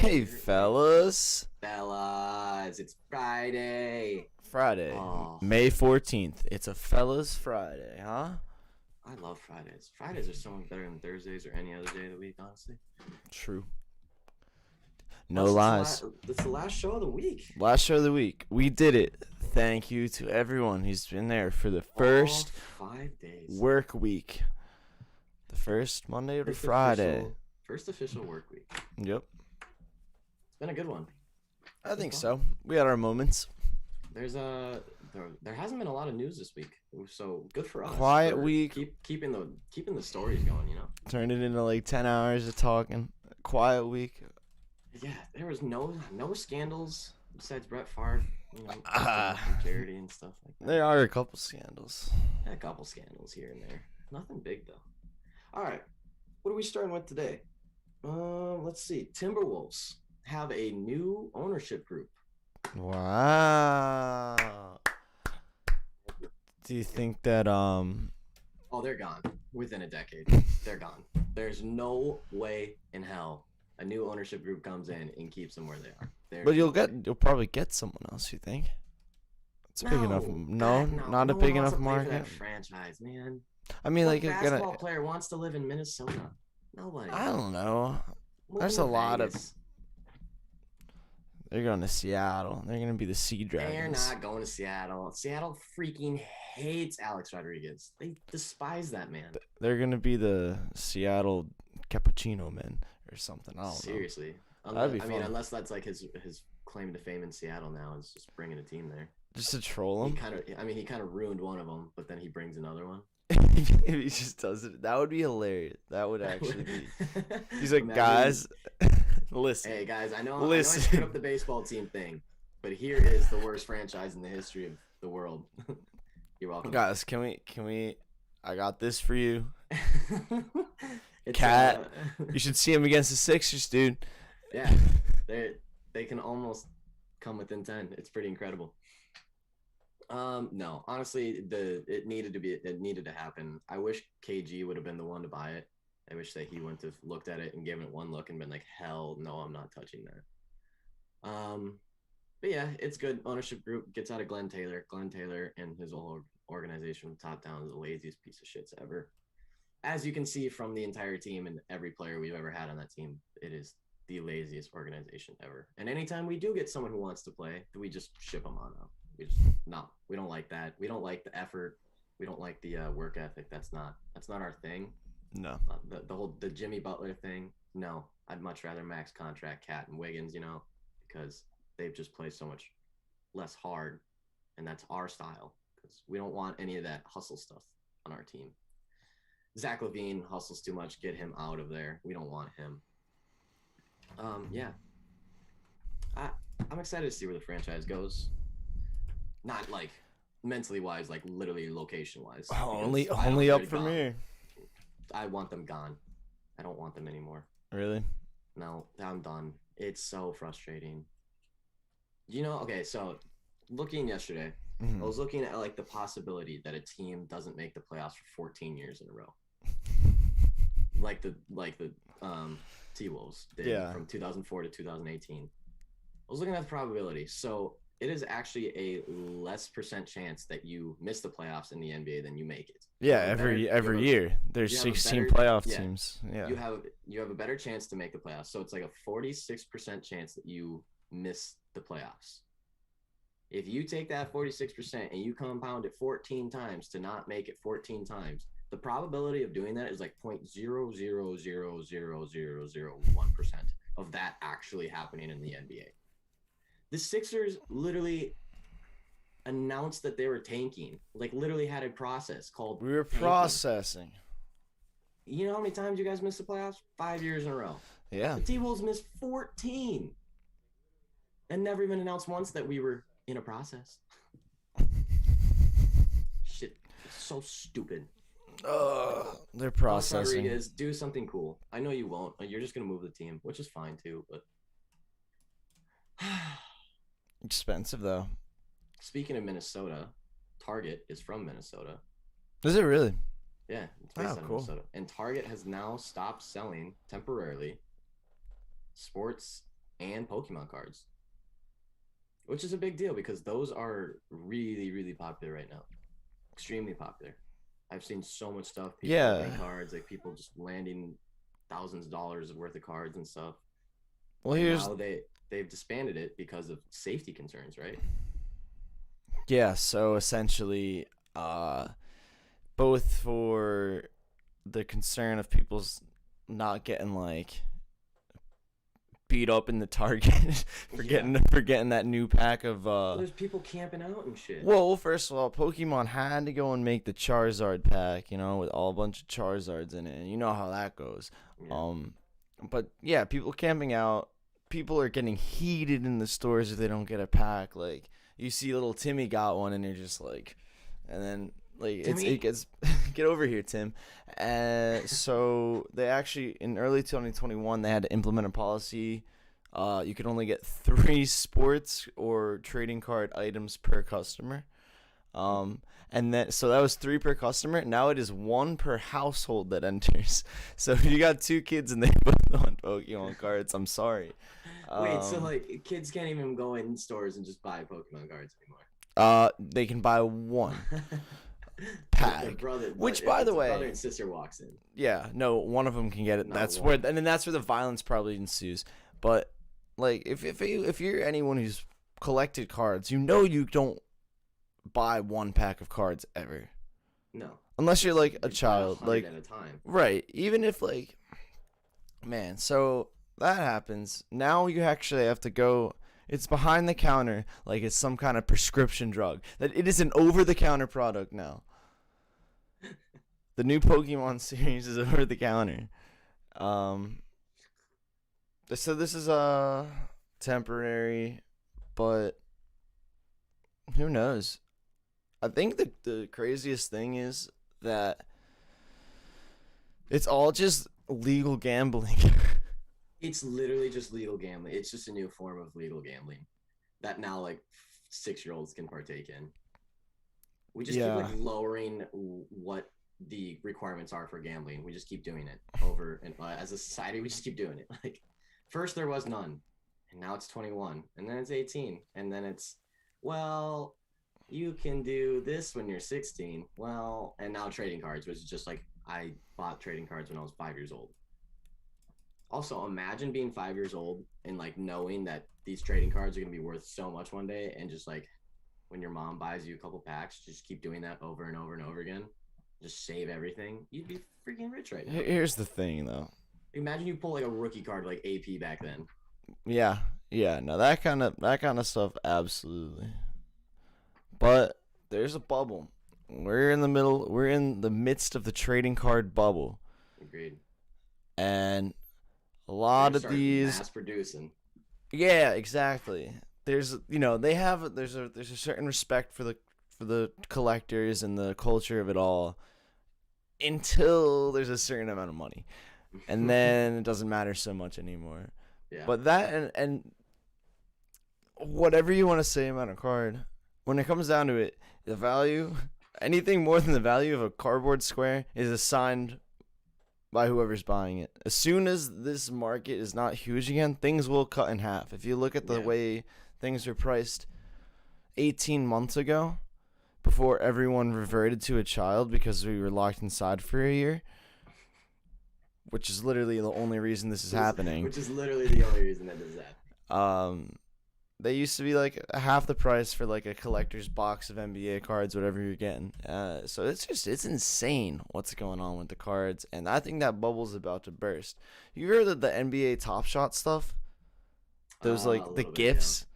Hey, fellas. Fellas, it's Friday. Friday, Oh, May 14th. It's a fellas Friday, huh? I love Fridays. Fridays are so much better than Thursdays or any other day of the week, honestly. True. No Plus, lies. it's the last show of the week. Last show of the week. We did it. Thank you to everyone who's been there for the first All 5 days. work week. The first Monday to First Friday. First official work week. Yep. It's been a good one. I think so. We had our moments. There hasn't been a lot of news this week, so good for us. Quiet week. Keeping the stories going, you know. Turned it into like 10 hours of talking. Quiet week. Yeah, there was no scandals besides Brett Favre, you know, charity and stuff like that. There are a couple scandals. A couple scandals here and there. Nothing big though. All right, what are we starting with today? Let's see. Timberwolves have a new ownership group. Wow. Do you think that Oh, they're gone within a decade. They're gone. There's no way in hell a new ownership group comes in and keeps them where they are. But you'll probably get someone else, you think? It's big enough. No, not a big enough market. Franchise, man. I mean, what like, you're basketball gonna. player wants to live in Minnesota? Nobody. I don't know. There's a lot of. They're going to Seattle. They're gonna be the Sea Dragons. They're not going to Seattle. Seattle freaking hates Alex Rodriguez. They despise that man. They're gonna be the Seattle Cappuccino Men or something. I don't know. Seriously. That'd be fun. I mean, unless that's like his claim to fame in Seattle now is just bringing a team there. Just to troll him. He kind of ruined one of them, but then he brings another one. If he just does it, that would be hilarious. That would actually be. He's like, guys, listen. Hey guys, I know I screwed up the baseball team thing, but here is the worst franchise in the history of the world. You're welcome. Guys, can we? I got this for you. It's, Cat, you should see him against the Sixers, dude. Yeah, they can almost come within 10. It's pretty incredible. No, honestly, it needed to happen. I wish KG would have been the one to buy it. I wish that he went to looked at it and given it one look and been like, hell no, I'm not touching that. But yeah, it's good. Ownership group gets out of Glenn Taylor. Glenn Taylor and his whole organization from top down is the laziest piece of shits ever. As you can see from the entire team and every player we've ever had on that team, it is the laziest organization ever. And anytime we do get someone who wants to play, we just ship them on out. We don't like that. We don't like the effort. We don't like the work ethic. That's not our thing. No. The Jimmy Butler thing. No, I'd much rather max contract Cat and Wiggins, you know, because they've just played so much less hard, and that's our style. Because we don't want any of that hustle stuff on our team. Zach LaVine hustles too much. Get him out of there. We don't want him. Yeah. I'm excited to see where the franchise goes. Not like mentally wise, like literally location wise. Only up for me. I want them gone. I don't want them anymore. Really? No, I'm done. It's so frustrating. You know, okay, so looking yesterday, I was looking at like the possibility that a team doesn't make the playoffs for 14 years in a row. like the T-Wolves did from 2004 to 2018. I was looking at the probability. So it is actually a less % chance that you miss the playoffs in the NBA than you make it. Yeah, every year there's 16 playoff teams. Yeah, you have a better chance to make the playoffs. So it's like a 46% chance that you miss the playoffs. If you take that 46% and you compound it 14 times to not make it 14 times, the probability of doing that is like 0.0000001% of that actually happening in the NBA. The Sixers literally announced that they were tanking, like literally had a process called We were tanking. processing. You know how many times you guys missed the playoffs? 5 years in a row. Yeah. The T-Wolves missed 14 and never even announced once that we were in a process. Shit, it's so stupid. They're processing. Rodriguez, do something cool. I know you won't. You're just gonna move the team, which is fine too. But expensive though. Speaking of Minnesota, Target is from Minnesota. Is it really? Yeah, it's based on cool. Minnesota. And Target has now stopped selling temporarily sports and Pokemon cards, which is a big deal because those are really, really popular right now. Extremely popular. I've seen so much stuff, people Yeah. opening cards, like people just landing thousands of dollars worth of cards and stuff. Well, And here's now they've disbanded it because of safety concerns, right? yeah. So essentially, both for the concern of people's not getting like beat up in the Target for Yeah. getting that new pack of Well, there's people camping out and shit. well, first of all, Pokemon had to go and make the Charizard pack, with all a bunch of Charizards in it, and you know how that goes. Yeah. Um, but yeah, people camping out, people are getting heated in the stores if they don't get a pack. Like you see, little Timmy got one, and you're just like, and then like Timmy? it gets get over here, Tim. So they actually in early 2021 they had to implement a policy. You could only get 3 sports or trading card items per customer. And then so that was 3 per customer. Now it is 1 per household that enters. So if you got 2 kids and they both want Pokemon cards, I'm sorry. Wait, so like kids can't even go in stores and just buy Pokemon cards anymore. They can buy 1 But their pack. brother, Which, but by if the it's a way, brother and sister walks in. yeah, no, one of them can get it. Not That's one. where, and then that's where the violence probably ensues. But like, if you're anyone who's collected cards, you don't buy 1 pack of cards ever, No. unless you're like You a buy child, 100 like at a time. right. Even if like, man, so that happens. Now you actually have to go. It's behind the counter, like it's some kind of prescription drug. That it is an over-the-counter product now. The new Pokemon series is over the counter. Um, so this is temporary, but who knows? I think the craziest thing is that it's all just legal gambling. It's literally just legal gambling. It's just a new form of legal gambling that now like 6-year-olds can partake in. We just keep Yeah. like lowering what the requirements are for gambling. We just keep doing it over and as a society, we just keep doing it. Like first there was none, and now it's 21, and then it's 18, and then it's well, you can do this when you're 16. Well, and now trading cards, which is just like I bought trading cards when I was 5 years old. Also, imagine being 5 years old and like knowing that these trading cards are gonna be worth so much one day, and just like when your mom buys you a couple packs, just keep doing that over and over and over again. Just save everything. You'd be freaking rich right now. Here's the thing, though. Imagine you pull like a rookie card like AP back then. Yeah, yeah. No, that kind of stuff, absolutely. But there's a bubble. We're in the middle. We're in the midst of the trading card bubble, Agreed. and a They're lot gonna of start these. mass producing. Yeah, exactly. They have there's a certain respect for the collectors and the culture of it all until there's a certain amount of money, and then it doesn't matter so much anymore. Yeah. But that and whatever you want to say about a card, when it comes down to it, the value, anything more than the value of a cardboard square is assigned by whoever's buying it. As soon as this market is not huge again, things will cut in half. If you look at the Yeah. way things were priced 18 months ago, before everyone reverted to a child because we were locked inside for a year, which is literally the only reason this is happening. Which is literally the only reason that this is happening. They used to be like half the price for like a collector's box of NBA cards, whatever you're getting. So it's insane what's going on with the cards, and I think that bubble's about to burst. You heard of the NBA Top Shot stuff? Those A like the little bit, gifts.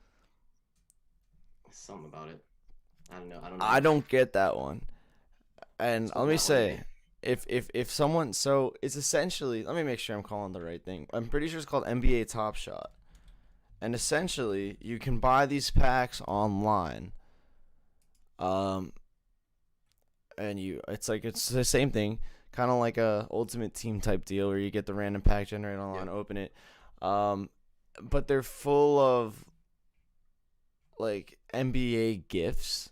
yeah. Something about it. I don't know. I don't know. I don't get that one. And It's let me not say, like if someone, so it's essentially, let me make sure I'm calling the right thing. I'm pretty sure it's called NBA Top Shot. And essentially, you can buy these packs online. And it's the same thing, kind of like a Ultimate Team type deal where you get the random pack generated online, open it. But they're full of like NBA gifts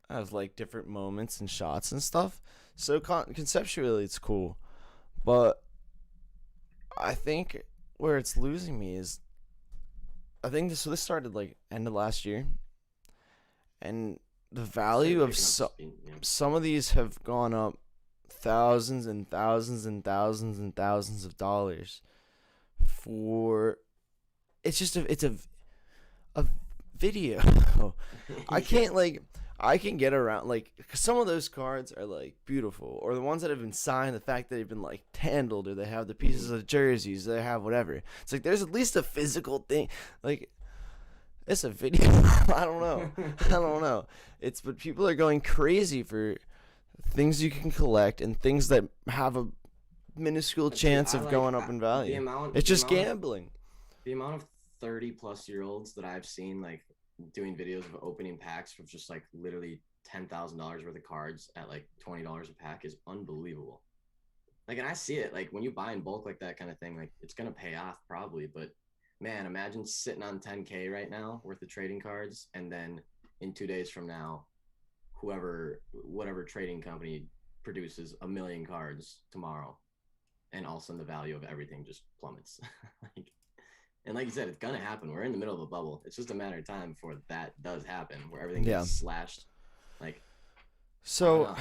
of like different moments and shots and stuff. So conceptually, it's cool, but I think where it's losing me is I think this started like end of last year, and the Started value of picking up speed. Yeah. some of these have gone up thousands and thousands and thousands and thousands of dollars for it's just a video. I can't like I can get around like 'cause some of those cards are like beautiful, or the ones that have been signed. The fact that they've been like handled, or they have the pieces of jerseys, they have whatever. It's like there's at least a physical thing. Like it's a video. I don't know. I don't know. It's but people are going crazy for things you can collect and things that have a minuscule Dude, chance I of like going up I, in the value. amount It's the just amount of gambling. the amount of 30-plus-year-olds that I've seen like doing videos of opening packs for just like literally $10,000 worth of cards at like $20 a pack is unbelievable. Like, and I see it like when you buy in bulk like that kind of thing, like it's gonna pay off probably. But man, imagine sitting on 10K right now worth of trading cards, and then in 2 days from now, whatever trading company produces a million cards tomorrow, and all of a sudden the value of everything just plummets. like, and like you said, it's gonna happen. We're in the middle of a bubble. It's just a matter of time before that does happen, where everything Yeah. gets slashed. Like, So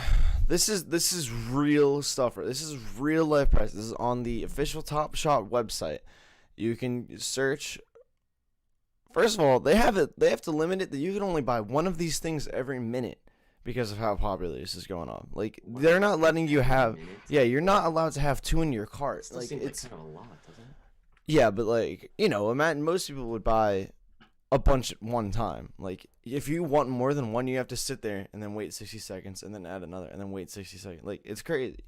this is real stuff. This is real life price. This is on the official Top Shot website. You can search. First of all, they have it. They have to limit it that you can only buy one of these things every minute because of how popular this is going on. Like they're not letting you have. Yeah, you're not allowed to have two in your cart. Still Like seems it's like kind of a lot, doesn't it? yeah, but like imagine most people would buy a bunch at one time. Like if you want more than one, you have to sit there and then wait 60 seconds and then add another and then wait 60 seconds. Like it's crazy.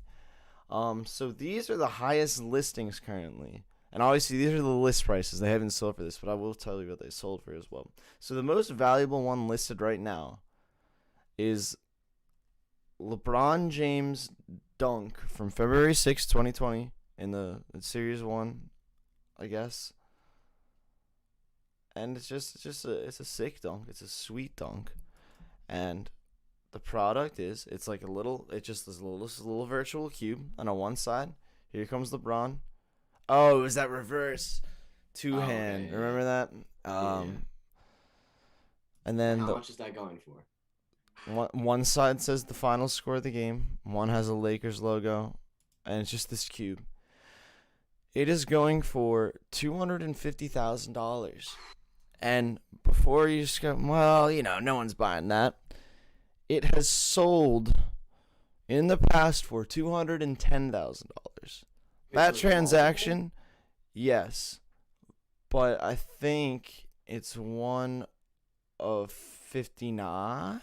So these are the highest listings currently. And obviously these are the list prices. They haven't sold for this, but I will tell you what they sold for as well. So the most valuable one listed right now is LeBron James dunk from February 6, 2020 in the Series 1, I guess. And it's a sick dunk. It's a sweet dunk. And the product is it's just this little virtual cube, and on one side, here comes LeBron. Oh, it was that reverse two hand. Okay, Remember that? Yeah. And then How much is that going for? one side says the final score of the game. One has a Lakers logo, and it's just this cube. It is going for $250,000. And before you just go, well, no one's buying that. It has sold in the past for $210,000. That transaction, yes, but I think it's one of 59.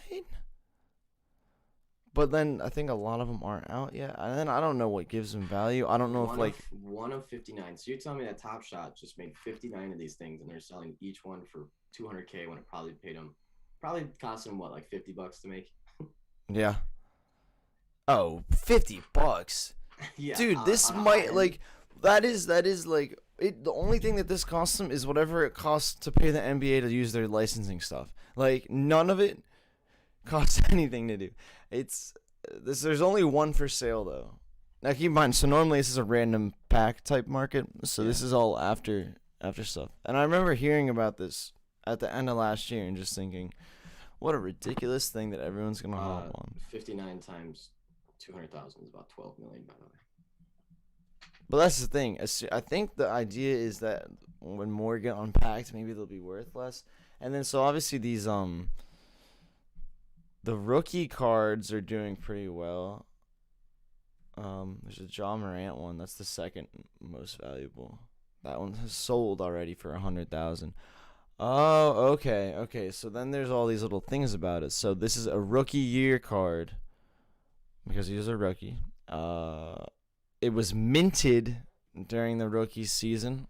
But then I think a lot of them aren't out yet, and then I don't know what gives them value. I don't know if like one of 59. So you're telling me that Top Shot just made 59 of these things, and they're selling each one for 200K when it probably cost them what, like $50 to make? yeah. Oh, $50. Yeah, Dude, this might like that is like it. The only thing that this costs them is whatever it costs to pay the NBA to use their licensing stuff. Like none of it costs anything to do. It's this. There's only one for sale though. Now keep in mind. So normally this is a random pack type market. So this is all after stuff. And I remember hearing about this at the end of last year and just thinking, what a ridiculous thing that everyone's gonna hop on. 59 times 200,000 is about 12 million, by the way. But that's the thing. I think the idea is that when more get unpacked, maybe they'll be worth less. And then so obviously these the rookie cards are doing pretty well. There's a John Morant one. That's the second most valuable. That one has sold already for 100,000. Oh, okay. So then there's all these little things about it. So this is a rookie year card because he was a rookie. It was minted during the rookie season,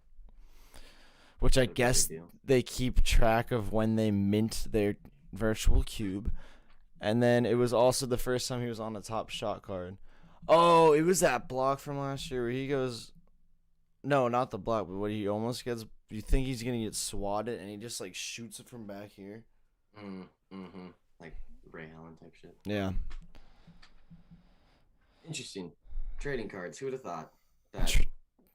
which I guess they keep track of when they mint their virtual cube. And then it was also the first time he was on a Top Shot card. Oh, it was that block from last year where he goes, no, not the block, but what he almost gets. You think he's gonna get swatted, and he just like shoots it from back here. Like Ray Allen type shit. Yeah. Interesting. Trading cards. Who would have thought that?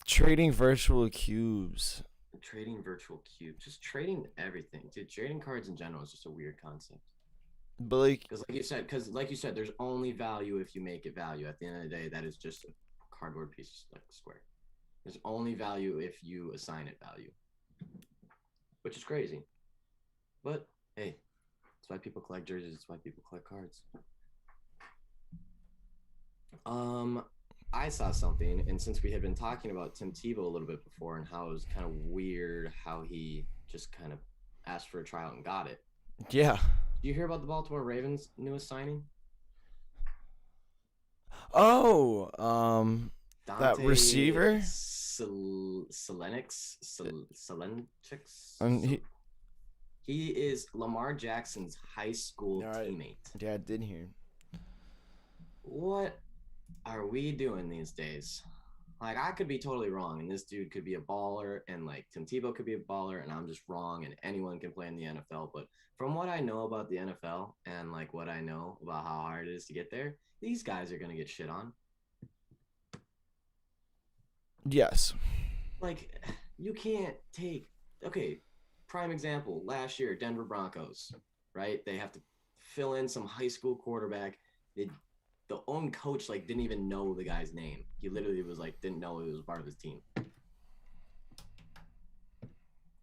Trading virtual cubes. trading virtual cube, just trading everything, dude. Trading cards in general is just a weird concept. But like, Because like you said, there's only value if you make it value. At the end of the day, that is just a cardboard piece like a square. There's only value if you assign it value, which is crazy. But hey, that's why people collect jerseys. That's why people collect cards. Um, I saw something, and since we had been talking about Tim Tebow a little bit before and how it was kind of weird how he just kind of asked for a tryout and got it. yeah. Do you hear about the Baltimore Ravens' newest signing? Oh, that Dante receiver. Selenix. And He is Lamar Jackson's high school all right. teammate. Yeah, I did hear. What are we doing these days? Like, I could be totally wrong, and this dude could be a baller, and like Tim Tebow could be a baller, and I'm just wrong, and anyone can play in the NFL. But from what I know about the NFL and like what I know about how hard it is to get there, these guys are gonna get shit on. Yes. Like, you can't take, okay, prime example, last year, Denver Broncos, right? They have to fill in some high school quarterback. The own coach like didn't even know the guy's name. He literally was like didn't know he was part of his team.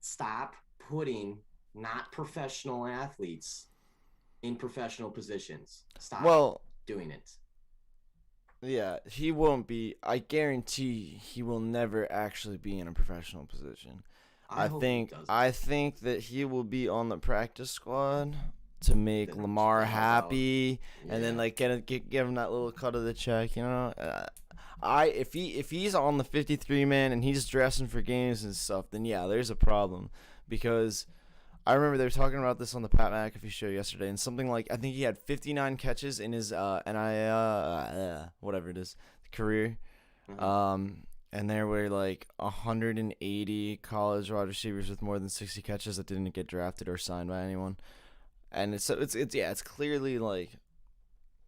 Stop putting not professional athletes in professional positions. Stop Well, doing it. yeah, he won't be. I guarantee he will never actually be in a professional position. I hope he doesn't. I think that he will be on the practice squad to make Then Lamar balls out. happy, and then Yeah. like give him that little cut of the check. You know, if he's on the 53 man and he's dressing for games and stuff, then yeah, there's a problem because I remember they were talking about this on the Pat McAfee show yesterday, and something like I think he had 59 catches in his whatever it is career. Uh-huh. And there were like 180 college wide receivers with more than 60 catches that didn't get drafted or signed by anyone. And it's clearly like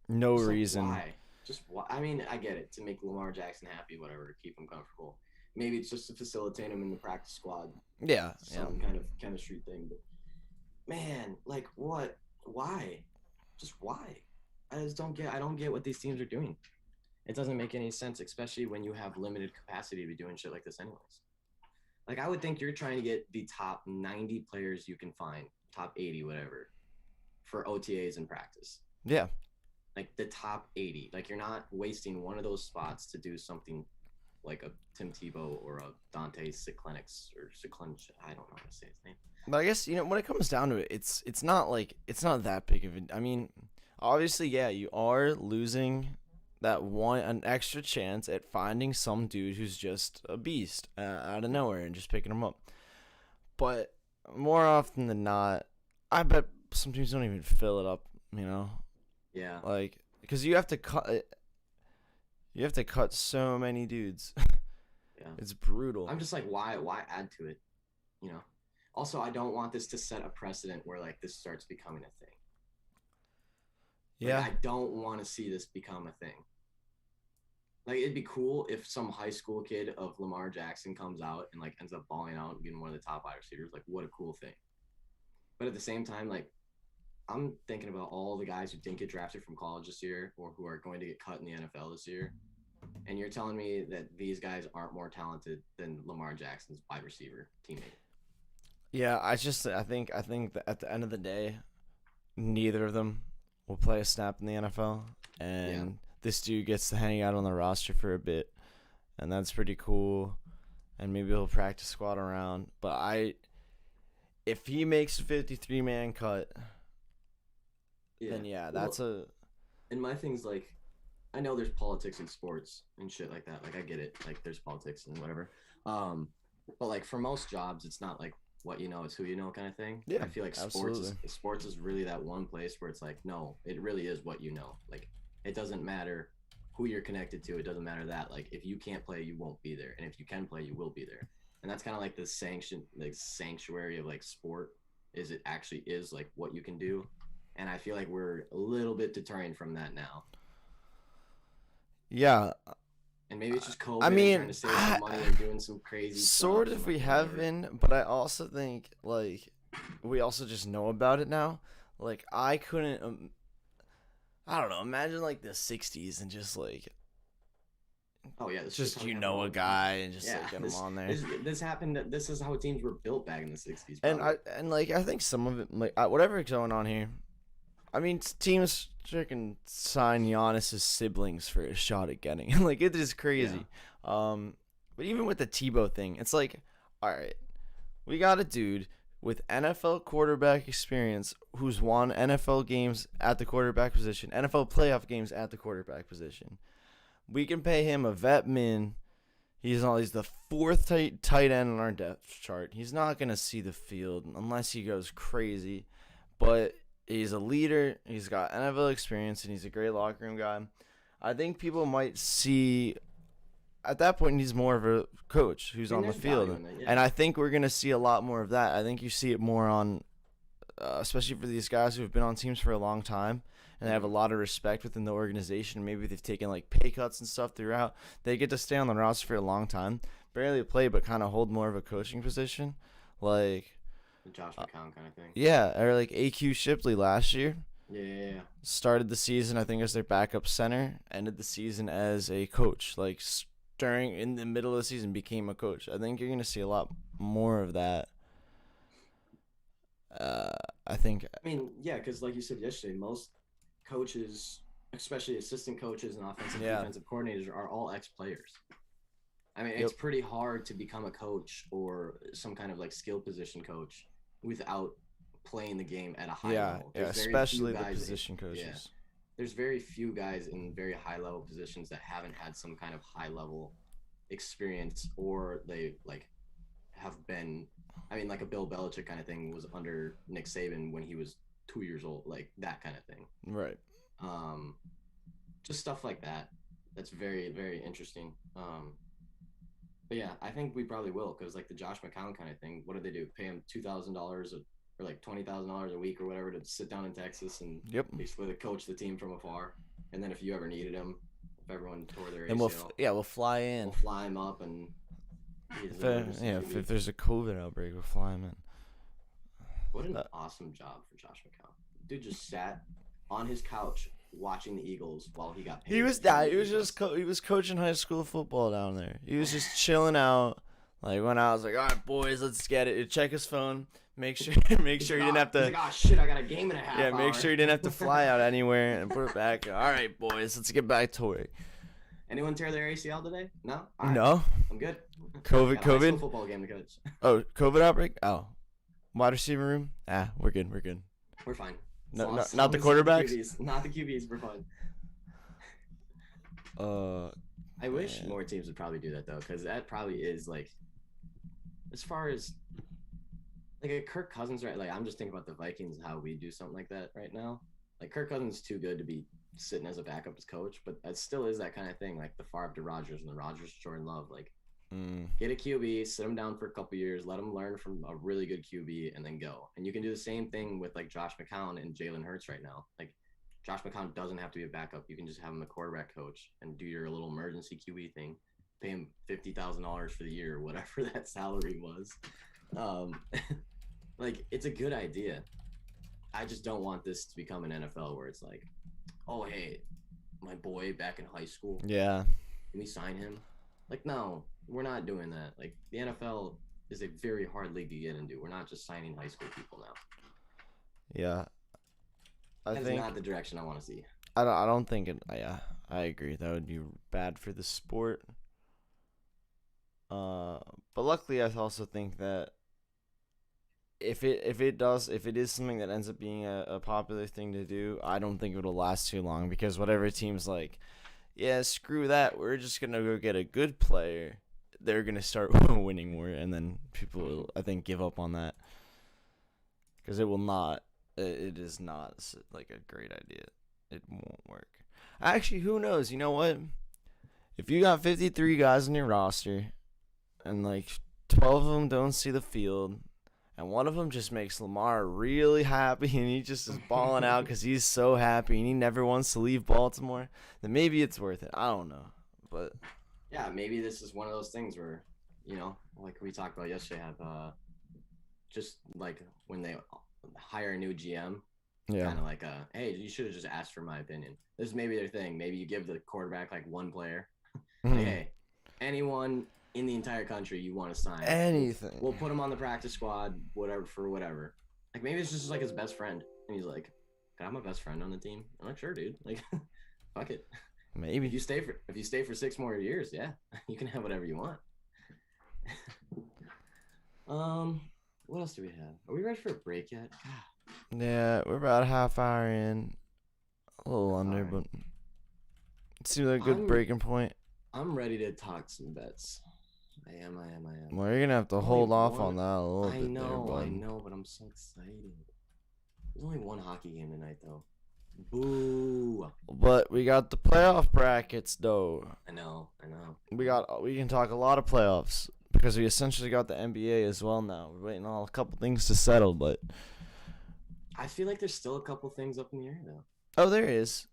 no Just like reason. why? Just why? I mean, I get it to make Lamar Jackson happy, whatever, to keep him comfortable. Maybe it's just to facilitate him in the practice squad, Yeah, yeah. some kind of chemistry thing. But man, like what? Why? Just why? I just don't get. I don't get what these teams are doing. It doesn't make any sense, especially when you have limited capacity to be doing shit like this, anyways. Like I would think you're trying to get the top 90 players you can find, top 80, whatever, for OTAs in practice. Yeah. Like the top 80. Like you're not wasting one of those spots to do something like a Tim Tebow or a Dante Ciclenix or Ciclench. I don't know how to say his name. But I guess when it comes down to it, it's not that big of a. I mean, obviously, yeah, you are losing an extra chance at finding some dude who's just a beast out of nowhere and just picking him up. But more often than not, I bet some teams don't even fill it up. Yeah. Like because you have to cut it. You have to cut so many dudes. Yeah. It's brutal. I'm just like, why add to it? You know? Also, I don't want this to set a precedent where like this starts becoming a thing. Yeah. Like, I don't want to see this become a thing. Like it'd be cool if some high school kid of Lamar Jackson comes out and like ends up balling out and being one of the top wide receivers. Like what a cool thing. But at the same time, like I'm thinking about all the guys who didn't get drafted from college this year or who are going to get cut in the NFL this year. And you're telling me that these guys aren't more talented than Lamar Jackson's wide receiver teammate. Yeah, I think that at the end of the day, neither of them will play a snap in the NFL, and this dude gets to hang out on the roster for a bit, and that's pretty cool. And maybe he'll practice squad around. But if he makes a 53 man cut, then yeah, that's a. And my thing's like, I know there's politics in sports and shit like that. Like I get it. Like there's politics and whatever. But like for most jobs, it's not like what you know, it's who you know kind of thing. Yeah, I feel like sports is really that one place where it's like, no, it really is what you know. Like it doesn't matter who you're connected to. It doesn't matter that. Like if you can't play, you won't be there. And if you can play, you will be there. And that's kind of like the sanctuary of like sport is it actually is like what you can do. And I feel like we're a little bit deterring from that now. Yeah, And maybe it's just COVID I and trying mean, to save some money and doing some crazy sort stuff and of like we have whatever. been, but I also think like we also just know about it now. Like I couldn't, I don't know. Imagine like the '60s and just like Oh yeah, this shit just probably happened a all the time. guy and just Yeah, like get him this on there. this happened. This is how teams were built back in the '60s, And probably. I think some of it like whatever's going on here. I mean, teams freaking sign Giannis's siblings for a shot at getting him. Like it is Yeah. crazy. But even with the Tebow thing, it's like, all right, we got a dude with NFL quarterback experience who's won NFL games at the quarterback position, NFL playoff games at the quarterback position. We can pay him a vet min. He's the fourth tight end on our depth chart. He's not gonna see the field unless he goes crazy, but he's a leader. He's got NFL experience and he's a great locker room guy. I think people might see at that point he's more of a coach who's I mean, on the there's value field, in it. and Yeah. I think we're gonna see a lot more of that. I think you see it more on, especially for these guys who have been on teams for a long time and they have a lot of respect within the organization. Maybe they've taken like pay cuts and stuff throughout. They get to stay on the roster for a long time, barely play, but kind of hold more of a coaching position, like The Josh McCown kind of thing. yeah, or like AQ Shipley last year. Yeah, yeah, yeah. Started the season, I think, as their backup center. Ended the season as a coach. Like during in the middle of the season, became a coach. I think you're gonna see a lot more of that. I think. I mean, yeah, because like you said yesterday, most coaches, especially assistant coaches and offensive Yeah. defensive coordinators, are all ex-players. I mean, Yep. it's pretty hard to become a coach or some kind of like skill position coach without playing the game at a high Yeah, level. yeah, There's very especially few the guys position coaches. there's very few guys in very high level positions that haven't had some kind of high level experience or they like have been. I mean, like a Bill Belichick kind of thing was under Nick Saban when he was 2 years old, like that kind of thing. Right. Um, just stuff like that. That's very, very interesting. But yeah, I think we probably will because like the Josh McCown kind of thing. What do they do? Pay him $2,000 or like $20,000 a week or whatever to sit down in Texas and Yep. basically coach the team from afar. And then if you ever needed him, if everyone tore their And ACL, we'll fly in. we'll fly him up and If there's a COVID outbreak, we'll fly him in. What an awesome job for Josh McCown. Dude just sat on his couch watching the Eagles while he got paid. He was he was coaching high school football down there. He was just chilling out. Like when I was like, all right, boys, let's get it. He'd check his phone, make sure he didn't have to. He's like, oh shit, I got a game and a half. Yeah, make hour." sure he didn't have to fly out anywhere and put it back. All right, boys, let's get back to it. Anyone tear their ACL today? No. All right, No, I'm good. COVID, Got a high school COVID. football game to coach. Oh, COVID outbreak. Oh, wide receiver room. We're good. We're fine. No, As not the long as quarterbacks? QBs, not the QBs. We're fine. I wish Man. more teams would probably do that though, because that probably is like, as far as like a Kirk Cousins, right? Like I'm just thinking about the Vikings, how we do something like that right now. Like Kirk Cousins is too good to be sitting as a backup as coach, but that still is that kind of thing, like the Favre to Rodgers and the Rodgers to Jordan Love. Like get a QB, sit him down for a couple years, let him learn from a really good QB, and then go. And you can do the same thing with like Josh McCown and Jalen Hurts right now. Like Josh McCown doesn't have to be a backup. You can just have him a quarterback coach and do your little emergency QB thing. Pay him $50,000 for the year, whatever that salary was. Like it's a good idea. I just don't want this to become an NFL where it's like, oh hey, my boy back in high school. Yeah. Can we sign him? Like no, we're not doing that. Like the NFL is a very hard league to get into. We're not just signing high school people now. Yeah. I That's think not the direction I want to see. I don't think it. Yeah, I agree. That would be bad for the sport. But luckily, I also think that if it is something that ends up being a popular thing to do, I don't think it'll last too long because whatever team's like, yeah, screw that. We're just gonna go get a good player. They're gonna start winning more, and then people will, I think, give up on that because it will not. It is not like a great idea. It won't work. Actually, who knows? You know what? If you got 53 guys on your roster, and like 12 of them don't see the field, and one of them just makes Lamar really happy, and he just is balling out because he's so happy and he never wants to leave Baltimore, then maybe it's worth it. I don't know, but Yeah, maybe this is one of those things where, like we talked about yesterday, have just like when they hire a new GM, Yeah. kind of like hey, you should have just asked for my opinion. This is maybe their thing. Maybe you give the quarterback like one player, like Mhm. hey, anyone in the entire country you want to sign, we'll Anything. put him on the practice squad, whatever for whatever. Like maybe it's just like his best friend, and he's like, "Can I have my best friend on the team?" I'm like, "Sure, dude. Like, fuck it. If Maybe. you stay for 6 more years, yeah, you can have whatever you want." Um, what else do we have? Are we ready for a break yet? Yeah, we're about a half hour in. A little Half under, hour. but it seems like a good I'm breaking point. I'm ready to talk some bets. I am. Well, you're gonna have to Only hold off one. on that a little I bit there, know, I bud. know, but I'm so excited. There's only one hockey game tonight, though. Boo! But we got the playoff brackets, though. I know, I know. We can talk a lot of playoffs because we essentially got the NBA as well now. We're waiting on a couple things to settle, but I feel like there's still a couple things up in the air, though. oh, there is,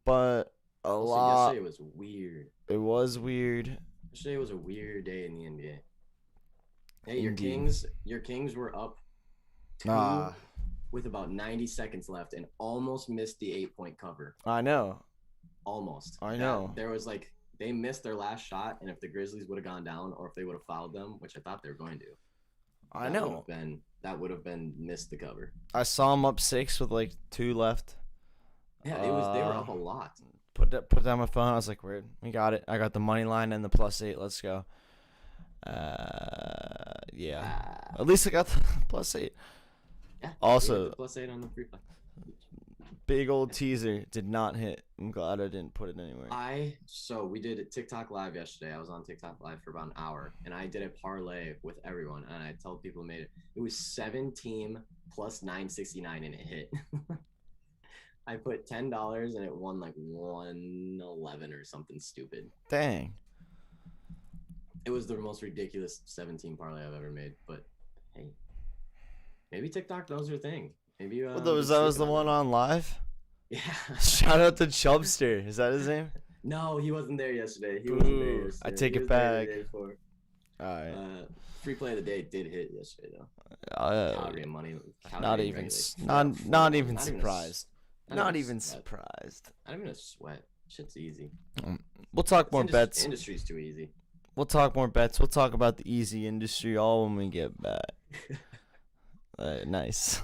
but a Also, lot. yesterday was weird. It was weird, Yesterday was a weird day in the NBA. Hey, indeed. Your Kings were up two Ah, with about 90 seconds left and almost missed the 8-point cover. I know, Almost. I That know, there was like they missed their last shot, and if the Grizzlies would have gone down, or if they would have fouled them, which I thought they were going to, I know. that would have been missed the cover. I saw him up 6 with like 2 left. Yeah, they were Uh, up a lot. put down my phone. I was like, weird. We got it. I got the money line and the +8. Let's go. Yeah. Ah, At least I got the +8. yeah, Also, the +8 on the free play. big old teaser did not hit. I'm glad I didn't put it anywhere. So we did a TikTok live yesterday. I was on TikTok live for about an hour, and I did a parlay with everyone, and I told people made it. It was 7 team plus 969, and it hit. I put $10 and it won like 111 or something stupid. Dang. It was the most ridiculous 17 parlay I've ever made. But hey, maybe TikTok knows their thing. Maybe Well, we've been that was sleeping the on one them. on live. Yeah. Shout out to Chubster. Is that his name? No, he wasn't there yesterday. Boo. I take He it was there back. the day before. All right. Free play of the day did hit yesterday though. Calgary money. Not Calgary even regulation. not even surprised. Not even sweat. surprised. Not even a sweat. Shit's easy. We'll talk more bets. Industry's too easy. We'll talk more bets. We'll talk about the easy industry all when we get back. Nice.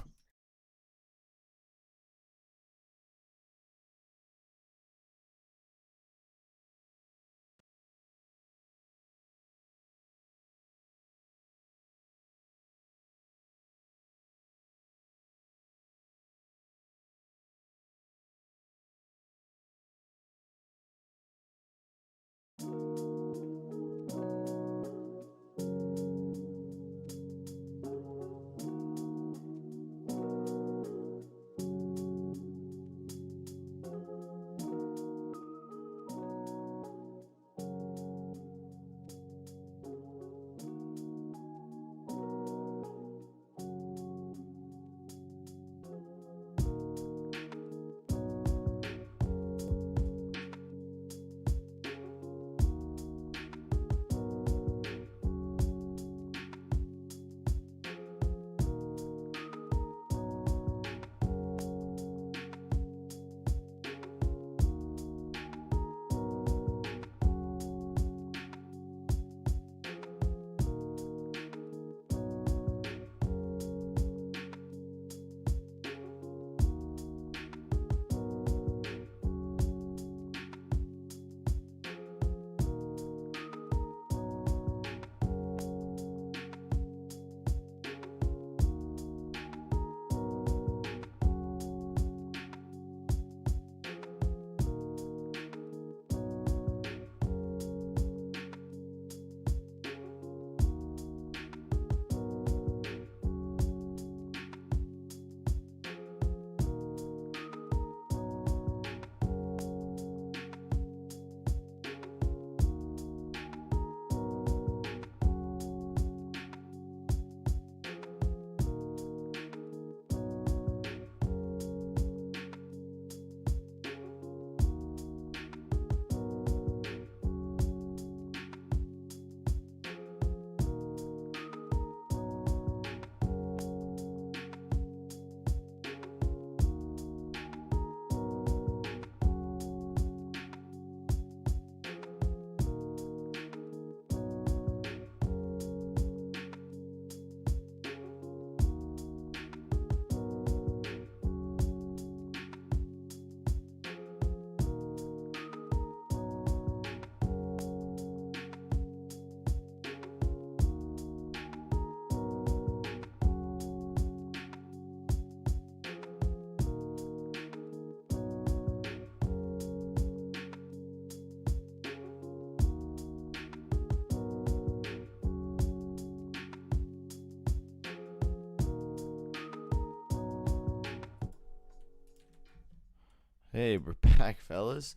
Hey, we're back, fellas.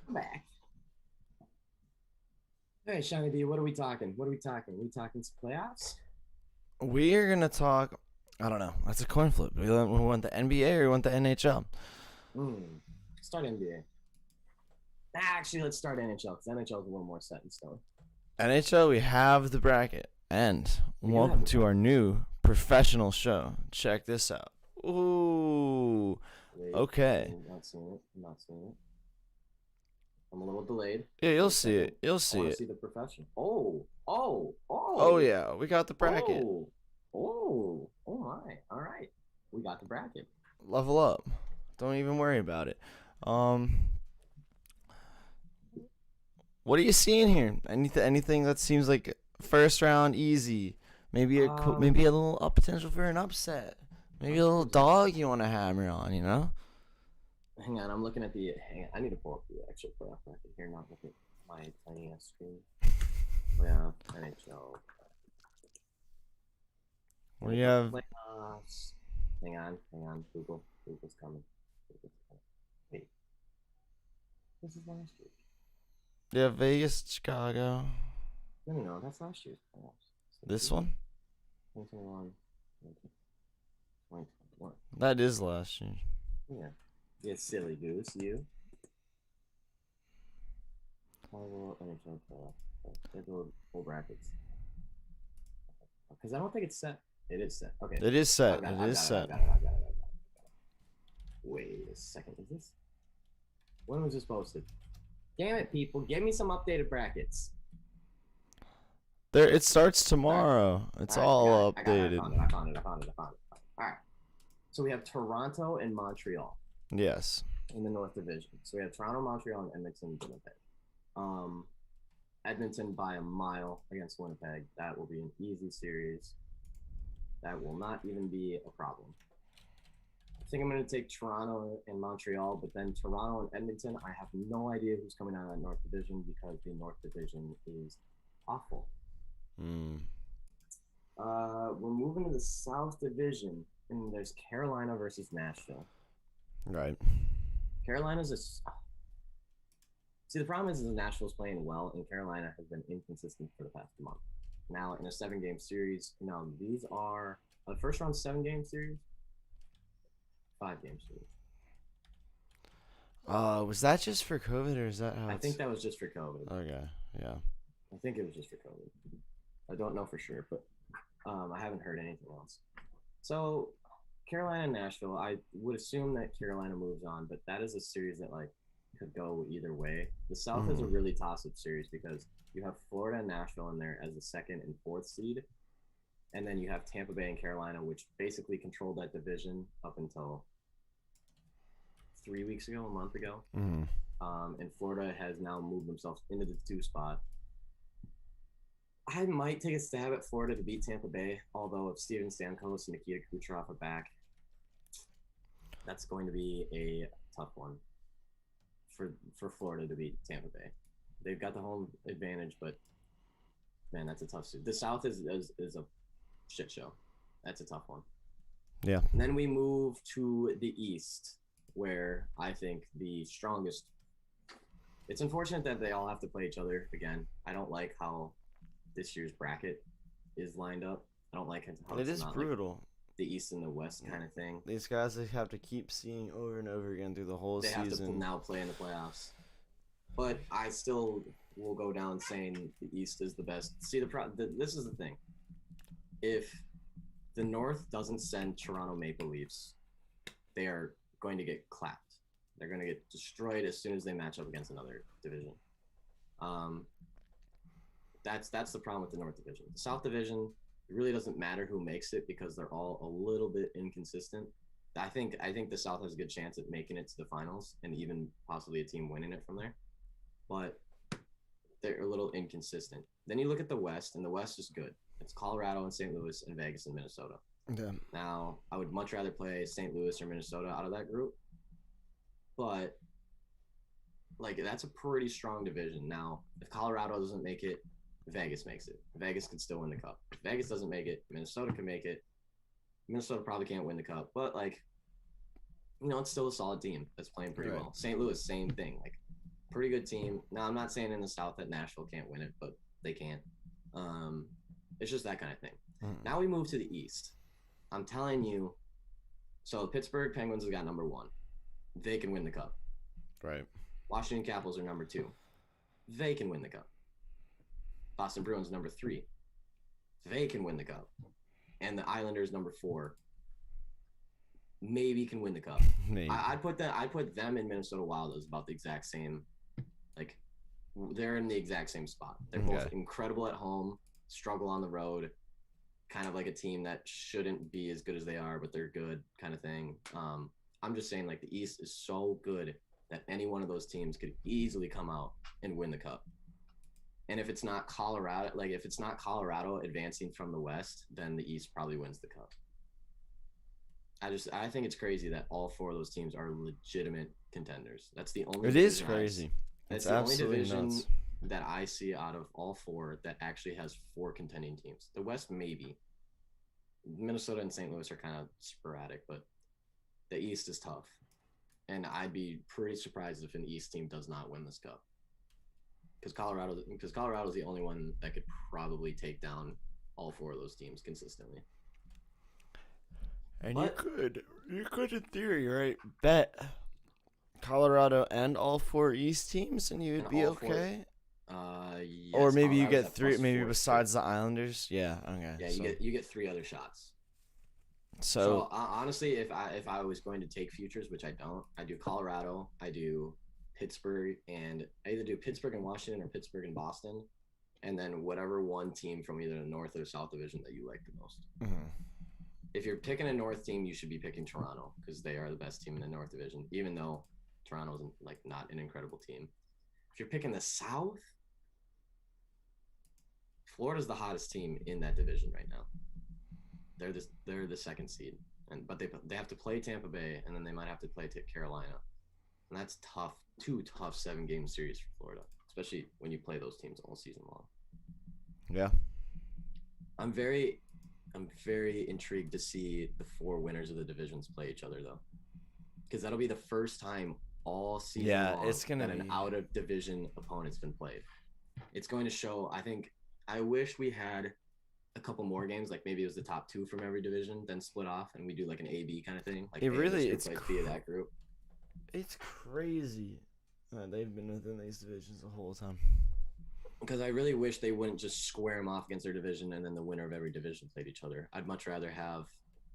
I'm back. Hey, Shiny D, what are we talking? What are we talking? Are we talking some playoffs? We're gonna talk. I don't know. That's a coin flip. We want the NBA or we want the NHL. Start NBA. Actually, let's start NHL because NHL is a little more set in stone. NHL, we have the bracket, and We do have welcome the to our new professional show. Check this out. Ooh. Wait, Okay. I'm not seeing it. I'm not seeing it. I'm a little delayed. Yeah, you'll Wait a see second. it. You'll I see want to it. see the profession. Oh, Oh yeah, we got the bracket. oh my. All right. We got the bracket. Level up. Don't even worry about it. Um, what are you seeing here? Anything that seems like first round easy? Maybe maybe a little potential for an upset. Maybe a little dog you want to hammer on. You know. Hang on, I'm looking at the. Hang on, I need to pull up the actual playoff bracket here, not look at my tiny ass screen. Playoff NHL. What do you have? Playoffs. Hang on. Google's coming. Wait, this is last year. You have Vegas, Chicago. No, that's last year's playoffs. This one? 2021, 2021. That is last year. Yeah. You silly goose, you. Marvel NHL playoff. Scheduled full brackets. Because I don't think it's set. It is set. Okay. It is set. I've It is set. I've got it. Wait a second. Is this? When was this posted? Damn it, people. Give me some updated brackets. There, it starts tomorrow. It's all updated. I found it. All right. So we have Toronto and Montreal Yes. in the North Division. So we have Toronto, Montreal, and Edmonton, Winnipeg. Edmonton by a mile against Winnipeg. That will be an easy series. That will not even be a problem. I think I'm going to take Toronto and Montreal, but then Toronto and Edmonton, I have no idea who's coming out of that North Division because the North Division is awful. We're moving to the South Division, and there's Carolina versus Nashville. Right. Carolina's a. See, the problem is Nashville's playing well, and Carolina has been inconsistent for the past month. Now, in a 7-game series, these are a first round 7-game series, 5-game series. Was that just for COVID or is that how? I think that was just for COVID. Okay. Yeah. I think it was just for COVID. I don't know for sure, but I haven't heard anything else. So, Carolina and Nashville, I would assume that Carolina moves on, but that is a series that could go either way. The South is a really toss-up series because you have Florida and Nashville in there as the 2nd and 4th seed, and then you have Tampa Bay and Carolina, which basically controlled that division up until 3 weeks ago, a month ago. And Florida has now moved themselves into the 2 spot. I might take a stab at Florida to beat Tampa Bay, although if Steven Stamkos and Nikita Kucherov are back, that's going to be a tough one for Florida to beat Tampa Bay. They've got the home advantage, but man, that's a tough suit. The South is a shit show. That's a tough one. Yeah. And then we move to the East, where I think the strongest. It's unfortunate that they all have to play each other again. I don't like how this year's bracket is lined up. I don't like how it is brutal. The East and the West kind of thing. These guys they have to keep seeing over and over again through the whole season. They have to now play in the playoffs. But I still will go down saying the East is the best. See, this is the thing. If the North doesn't send Toronto Maple Leafs, they are going to get clapped. They're going to get destroyed as soon as they match up against another division. That's the problem with the North Division. The South Division, it really doesn't matter who makes it because they're all a little bit inconsistent. I think the South has a good chance at making it to the finals and even possibly a team winning it from there. But they're a little inconsistent. Then you look at the West, and the West is good. It's Colorado and St. Louis and Vegas and Minnesota. Yeah. Now, I would much rather play St. Louis or Minnesota out of that group. But, that's a pretty strong division. Now, if Colorado doesn't make it, Vegas makes it. Vegas could still win the cup. If Vegas doesn't make it, Minnesota can make it. Minnesota probably can't win the cup. But, it's still a solid team that's playing pretty Right. well. St. Louis, same thing. Like, pretty good team. Now, I'm not saying in the South that Nashville can't win it, but they can. Um, it's just that kind of thing. Mm. Now we move to the East. I'm telling you. So the Pittsburgh Penguins have got number 1. They can win the cup. Right. Washington Capitals are number 2. They can win the cup. Boston Bruins number 3. They can win the cup. And the Islanders number 4 maybe can win the cup. Maybe. I'd put them in Minnesota Wild as about the exact same. Like, they're in the exact same spot. They're both incredible at home, struggle on the road, kind of like a team that shouldn't be as good as they are, but they're good kind of thing. I'm just saying, like, the East is so good that any one of those teams could easily come out and win the cup. And if it's not Colorado, advancing from the West, then the East probably wins the cup. I think it's crazy that all 4 of those teams are legitimate contenders. That's the only. It is crazy. That's It's the only absolutely division nuts. that I see out of all 4 that actually has 4 contending teams. The West, maybe. Minnesota and St. Louis are kind of sporadic, but the East is tough. And I'd be pretty surprised if an East team does not win this cup. Because Colorado is the only one that could probably take down all 4 of those teams consistently. And you could in theory, right? Bet Colorado and all 4 East teams, and you would be okay. Yes, or maybe you Colorado's get at 3, maybe +4. besides the Islanders. Yeah. Okay. Yeah, you get 3 other shots. So So honestly, if I was going to take futures, which I don't, I do Colorado, I do Pittsburgh, and I either do Pittsburgh and Washington or Pittsburgh and Boston, and then whatever one team from either the North or South Division that you like the most. mhm. If you're picking a North team, you should be picking Toronto because they are the best team in the North Division, even though Toronto's like not an incredible team. If you're picking the South, Florida's the hottest team in that division right now. They're the second seed, but they have to play Tampa Bay, and then they might have to play Carolina, and that's tough. 2 tough 7-game series for Florida, especially when you play those teams all season long. Yeah. I'm very intrigued to see the 4 winners of the divisions play each other, though, because that'll be the first time all season long it's gonna that be... an out of division opponent's been played. It's going to show. I wish we had a couple more games, like maybe it was the top 2 from every division, then split off, and we do like an A/B kind of thing. Like it's B of that group. It's crazy that they've been within these divisions the whole time. Because I really wish they wouldn't just square them off against their division and then the winner of every division played each other. I'd much rather have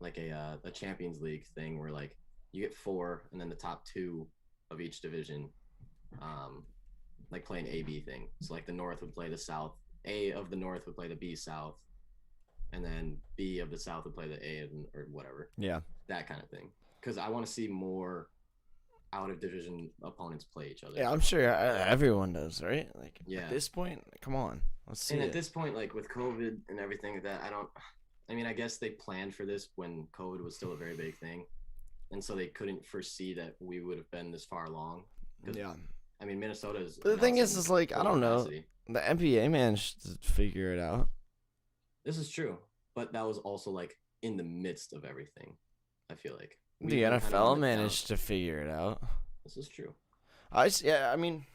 like a Champions League thing where like you get 4 and then the top 2 of each division, like play an A/B thing. So like the North would play the South, A of the North would play the B South, and then B of the South would play the A or whatever. Yeah. That kind of thing. Because I want to see more out of division opponents play each other. Yeah, I'm sure everyone does, right? Like at this point, come on, let's see. And at this point, like with COVID and everything like that, I guess they planned for this when COVID was still a very big thing, and so they couldn't foresee that we would have been this far along. Yeah. I mean, Minnesota's. But the thing is like I don't know. The NBA managed to figure it out. This is true, but that was also like in the midst of everything. I feel like the NFL managed to figure it out. This is true. I mean,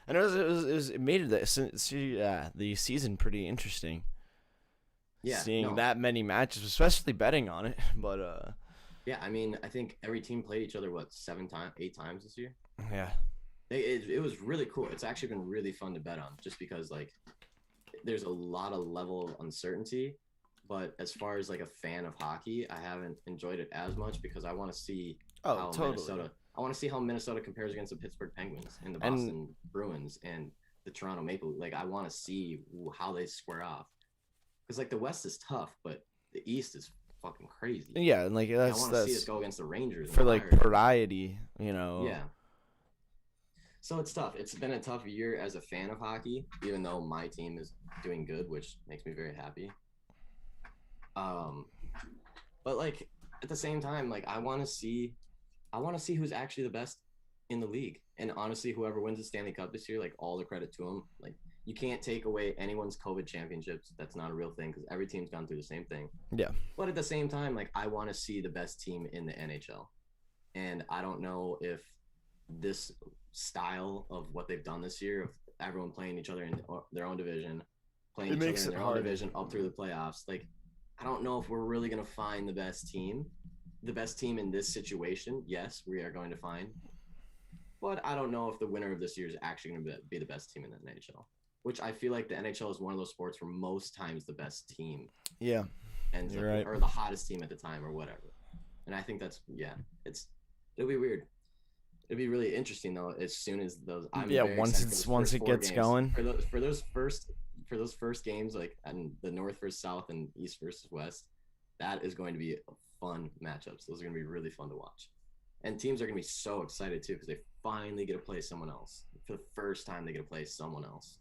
I know it made the season pretty interesting. Yeah, seeing that many matches, especially betting on it. But yeah, I mean, I think every team played each other 8 times this year. Yeah, it was really cool. It's actually been really fun to bet on, just because like there's a lot of level of uncertainty. But as far as like a fan of hockey, I haven't enjoyed it as much because I want to see I want to see how Minnesota compares against the Pittsburgh Penguins and the Boston Bruins and the Toronto Maple Leafs. Like I want to see how they square off, because like the West is tough, but the East is fucking crazy. Yeah, and like I want to see us go against the Rangers for like variety, you know. Yeah. So it's tough. It's been a tough year as a fan of hockey, even though my team is doing good, which makes me very happy. But like at the same time, like I want to see who's actually the best in the league. And honestly, whoever wins the Stanley Cup this year, like all the credit to them. Like you can't take away anyone's COVID championships. That's not a real thing because every team's gone through the same thing. Yeah. But at the same time, like I want to see the best team in the NHL. And I don't know if this style of what they've done this year, of everyone playing each other in their own division, playing It each other makes in it their own harder. division up through the playoffs, like I don't know if we're really going to find the best team. The best team in this situation, yes, we are going to find. But I don't know if the winner of this year is actually going to be the best team in the NHL, which I feel like the NHL is one of those sports where most times the best team Yeah, ends up, you're right. or the hottest team at the time, or whatever. And I think that's, yeah, it'll be weird. It'll be really interesting though. As soon as those, I'm Yeah, very excited for those once first it four gets games. going. For those first games, like and the North versus South and East versus West, that is going to be fun matchups. Those are going to be really fun to watch, and teams are going to be so excited too because they finally get to play someone else for the first time. They get to play someone else.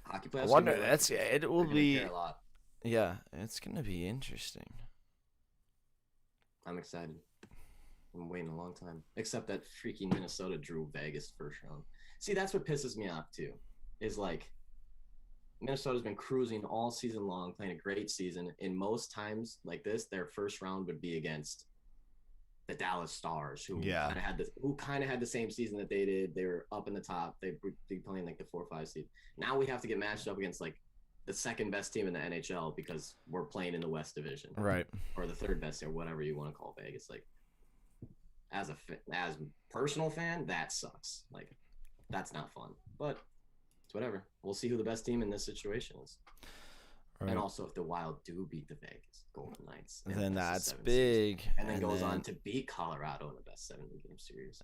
Hockey I playoffs are going to wonder. be That's electric. it. Will They're going to care be. a lot. Yeah, it's gonna be interesting. I'm excited. I'm waiting a long time. Except that freaking Minnesota drew Vegas first round. See, that's what pisses me off too. Is like Minnesota's been cruising all season long, playing a great season. And most times like this, their first round would be against the Dallas Stars, Yeah. who kind of had the same season that they did. They were up in the top. They'd be playing like the 4 or 5 seed. Now we have to get matched up against like the second best team in the NHL because we're playing in the West Division Right. or the third best or whatever you want to call Vegas. Like as personal fan, that sucks. Like that's not fun. But it's whatever. We'll see who the best team in this situation is. Right. And also, if the Wild do beat the Vegas Golden Knights, Then that's series, big. and then goes on to beat Colorado in the best 7 game series,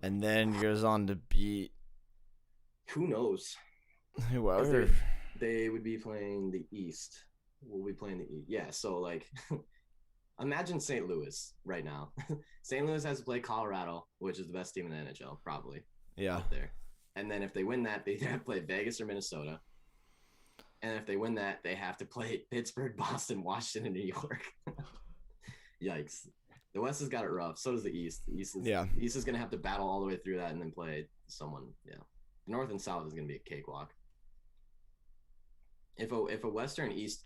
and then goes on to beat who knows? whoever. They would be playing the East. We'll be playing the East. Yeah. So like, imagine St. Louis right now. St. Louis has to play Colorado, which is the best team in the NHL, probably. Yeah. Up there. And then if they win that, they have to play Vegas or Minnesota. And if they win that, they have to play Pittsburgh, Boston, Washington, and New York. Yikes. The West has got it rough. So does the East. The East is going to have to battle all the way through that and then play someone. Yeah. The North and South is going to be a cakewalk. If a Western East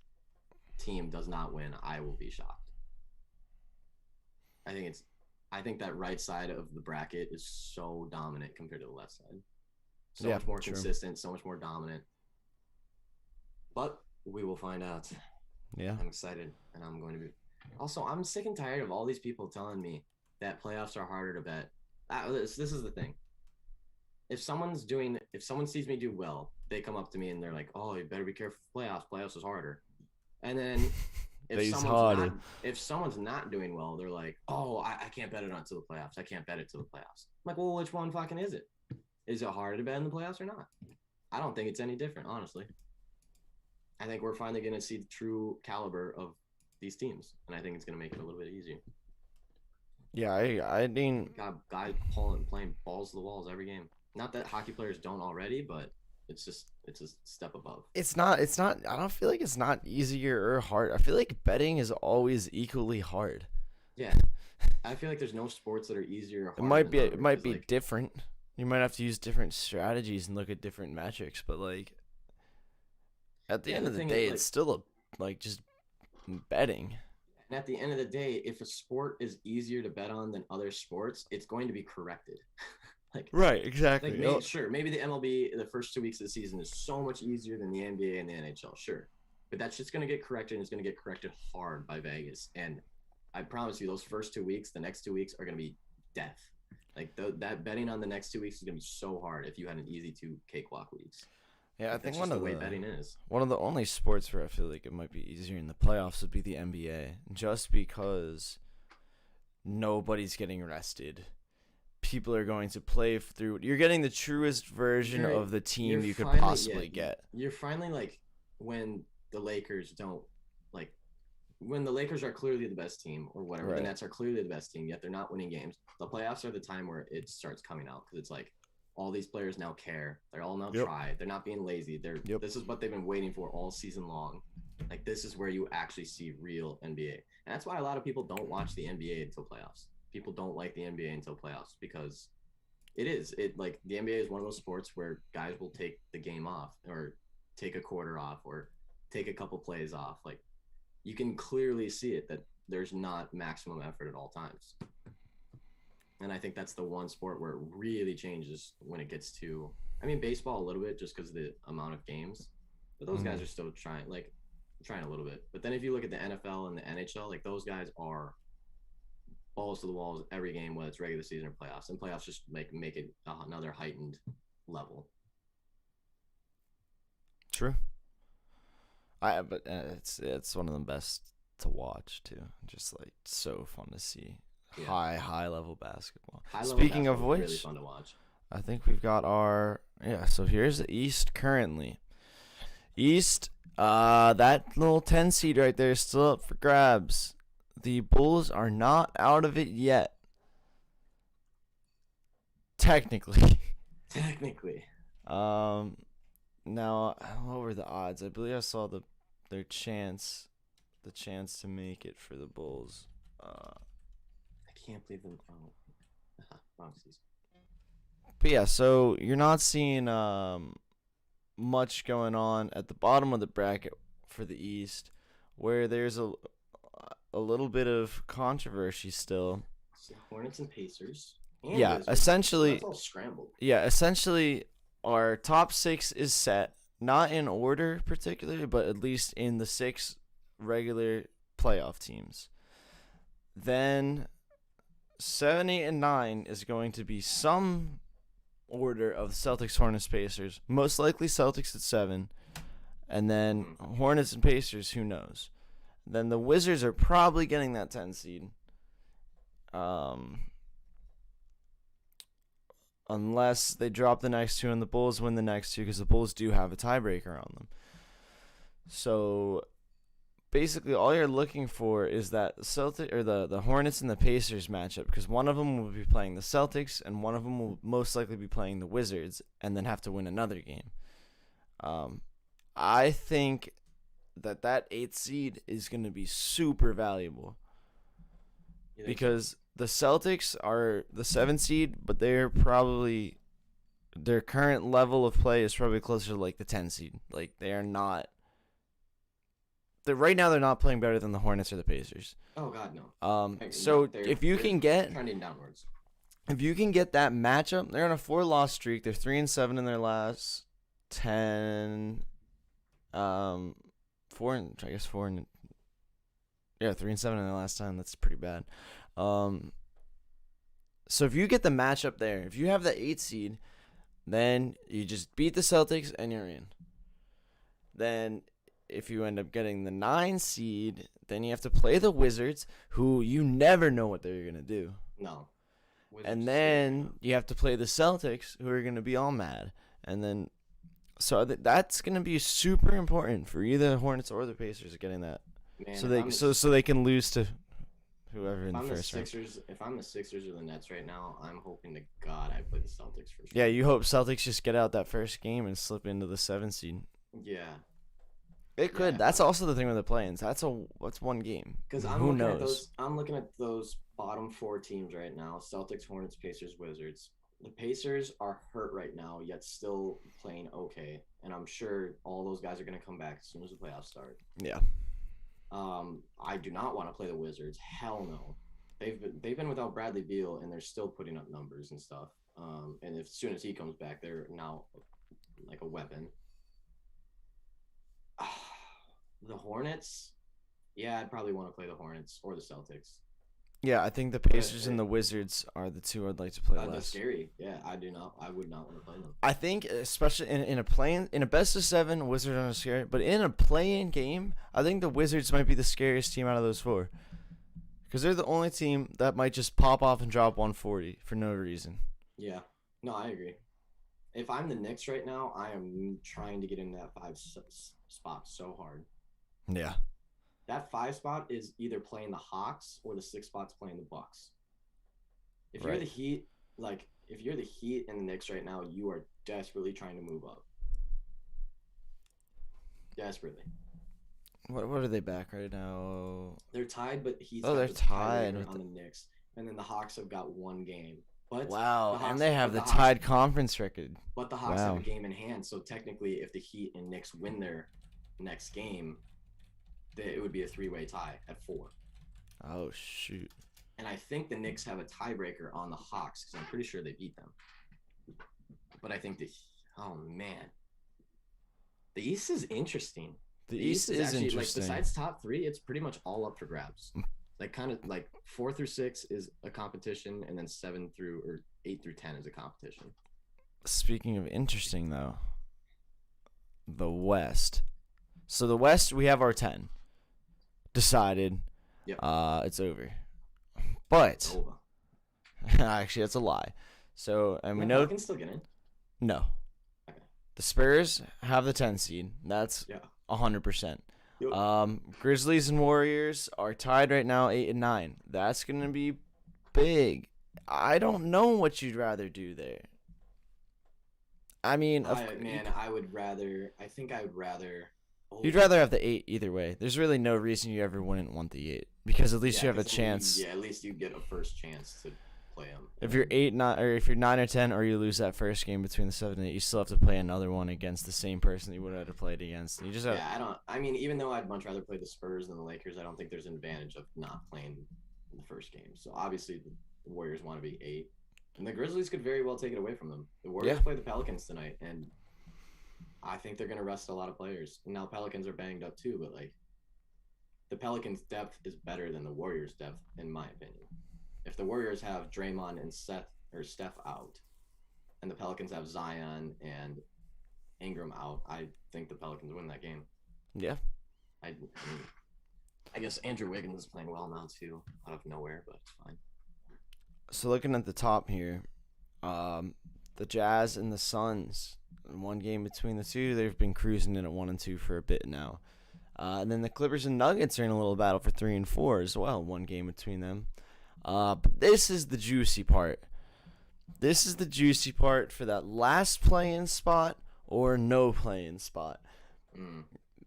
team does not win, I will be shocked. I think that right side of the bracket is so dominant compared to the left side. So much more consistent, so much more dominant. But we will find out. Yeah. I'm excited, and I'm going to be. Also, I'm sick and tired of all these people telling me that playoffs are harder to bet. This is the thing. If someone sees me do well, they come up to me and they're like, "Oh, you better be careful for playoffs. Playoffs is harder." And then if someone's not doing well, they're like, "Oh, I can't bet it until the playoffs. I can't bet it till the playoffs." I'm like, well, which one fucking is it? Is it harder to bet in the playoffs or not? I don't think it's any different, honestly. I think we're finally going to see the true caliber of these teams, and I think it's going to make it a little bit easier. Yeah, I mean, got guys playing balls to the walls every game. Not that hockey players don't already, but it's a step above. It's not. I don't feel like it's not easier or hard. I feel like betting is always equally hard. Yeah, I feel like there's no sports that are easier or harder. It might be different. You might have to use different strategies and look at different metrics, but like at the end of the day, it's still just betting. And at the end of the day, if a sport is easier to bet on than other sports, it's going to be corrected. Right, exactly. Maybe the MLB the first 2 weeks of the season is so much easier than the NBA and the NHL, sure. But that's just going to get corrected, and it's going to get corrected hard by Vegas. And I promise you, those first 2 weeks, the next 2 weeks are going to be death. That betting on the next 2 weeks is going to be so hard if you had an easy 2 cakewalk weeks. Yeah, I think one of the way betting is. One of the only sports where I feel like it might be easier in the playoffs would be the NBA, just because nobody's getting rested. People are going to play through. You're getting the truest version of the team you could possibly get. You're finally when the Lakers when the Lakers are clearly the best team or whatever, right. The Nets are clearly the best team, yet they're not winning games. The playoffs are the time where it starts coming out because it's like all these players now care. They're all now try. They're not being lazy. This is what they've been waiting for all season long. Like this is where you actually see real NBA. And that's why a lot of people don't watch the NBA until playoffs. People don't like the NBA until playoffs because the NBA is one of those sports where guys will take the game off or take a quarter off or take a couple plays off. Like you can clearly see it that there's not maximum effort at all times. And I think that's the one sport where it really changes when it gets to, I mean, baseball a little bit just because of the amount of games, but those guys are still trying a little bit. But then if you look at the NFL and the NHL, like those guys are balls to the walls every game, whether it's regular season or playoffs. And playoffs just make it another heightened level. True. But it's one of the best to watch too. Just like so fun to see. Yeah. High level basketball. Speaking of which, really fun to watch. I think we've got our so here's the East currently. East, that little 10 seed right there is still up for grabs. The Bulls are not out of it yet. Technically. Now, what were the odds? I believe I saw the chance to make it for the Bulls. I can't believe them. Wrong season. But yeah, so you're not seeing much going on at the bottom of the bracket for the East, where there's a little bit of controversy still. Hornets and Pacers. And Wizards. Essentially. That's all scrambled. Yeah, essentially, our top 6 is set, not in order particularly, but at least in the 6 regular playoff teams. Then 7, 8, and 9 is going to be some order of Celtics, Hornets, Pacers. Most likely Celtics at 7. And then Hornets and Pacers, who knows. Then the Wizards are probably getting that 10 seed. Unless they drop the next 2 and the Bulls win the next 2, because the Bulls do have a tiebreaker on them. So basically all you're looking for is that the Hornets and the Pacers matchup, because one of them will be playing the Celtics and one of them will most likely be playing the Wizards and then have to win another game. I think that 8th seed is going to be super valuable because the Celtics are the 7th seed, but their current level of play is probably closer to like the 10 seed. Like they are not. Right now they're not playing better than the Hornets or the Pacers. Oh God, no. So if you can get trending downwards, if you can get that matchup, they're on a 4-loss streak. They're 3-7 in their last 10. 4 and 3-7 in their last 10. That's pretty bad. So if you get the matchup there, if you have the 8th seed, then you just beat the Celtics and you're in. Then if you end up getting the 9 seed, then you have to play the Wizards, who you never know what they're going to do. No. And then you have to play the Celtics, who are going to be all mad. And then, so that's going to be super important for either the Hornets or the Pacers getting that. Man, so they can lose to whoever in the first round. If I'm the Sixers or the Nets right now, I'm hoping to God I play the Celtics first. Yeah, you hope Celtics just get out that first game and slip into the 7th seed. Yeah. It could. Yeah. That's also the thing with the play-ins. That's one game. Because who knows? I'm looking at those bottom 4 teams right now: Celtics, Hornets, Pacers, Wizards. The Pacers are hurt right now, yet still playing okay, and I'm sure all those guys are going to come back as soon as the playoffs start. Yeah. I do not want to play the Wizards. Hell no. They've been without Bradley Beal, and they're still putting up numbers and stuff. And as soon as he comes back, they're now like a weapon. The Hornets, yeah, I'd probably want to play the Hornets or the Celtics. Yeah, I think the Pacers and the Wizards are the 2 I'd like to play less. That's scary. Yeah, I would not want to play them. I think, especially in a best of 7, Wizards aren't scary. But in a play-in game, I think the Wizards might be the scariest team out of those 4, because they're the only team that might just pop off and drop 140 for no reason. Yeah, no, I agree. If I'm the Knicks right now, I am trying to get into that 5 spot so hard. Yeah. That 5 spot is either playing the Hawks or the 6 spot's playing the Bucks. If you're the Heat, if you're the Heat and the Knicks right now, you are desperately trying to move up. Desperately. What are they back right now? They're tied, but Heat's they're tied on the Knicks, and then the Hawks have got 1 game. But wow, and they have the tied conference record. But the Hawks have a game in hand, so technically, if the Heat and Knicks win their next game, it would be a 3-way tie at 4. Oh shoot. And I think the Knicks have a tiebreaker on the Hawks because I'm pretty sure they beat them. But I think oh man, the East is interesting. The The East East is is actually like interesting. besides top three, it's pretty much all up for grabs. Like kind of like 4 through 6 is a competition, and then 8 through 10 is a competition. Speaking of interesting though, the West. So the West, we have our 10 decided. Yep. It's over. But Over. actually, that's a lie. So, and we The know Pelicans still get in. no. Okay. The Spurs have the 10 seed. That's Yeah. 100%. Yep. Grizzlies and Warriors are tied right now, 8 and 9. That's gonna be big. I don't know what you'd rather do there. I mean, I would rather. I think I would rather. you'd rather have the 8 either way. There's really no reason you ever wouldn't want the 8 because at least you have a 'cause chance. at least you get a first chance to play them. If you're 8, 9, or if you're 9 or 10, or you lose that first game between the 7 and 8, you still have to play another one against the same person you would have played against. You just have. Yeah, I don't. I mean, even though I'd much rather play the Spurs than the Lakers, I don't think there's an advantage of not playing the first game. So obviously, the Warriors want to be 8, and the Grizzlies could very well take it away from them. The Warriors play the Pelicans tonight, and I think they're going to rest a lot of players. And now Pelicans are banged up too, but like the Pelicans' depth is better than the Warriors' depth, in my opinion. If the Warriors have Draymond and Steph out, and the Pelicans have Zion and Ingram out, I think the Pelicans win that game. Yeah. I guess Andrew Wiggins is playing well now too, out of nowhere, but it's fine. So looking at the top here, the Jazz and the Suns, one game between the two, they've been cruising in at 1 and 2 for a bit now. And then the Clippers and Nuggets are in a little battle for 3 and 4 as well, one game between them. But this is the juicy part. This is the juicy part for that last play-in spot or no play-in spot.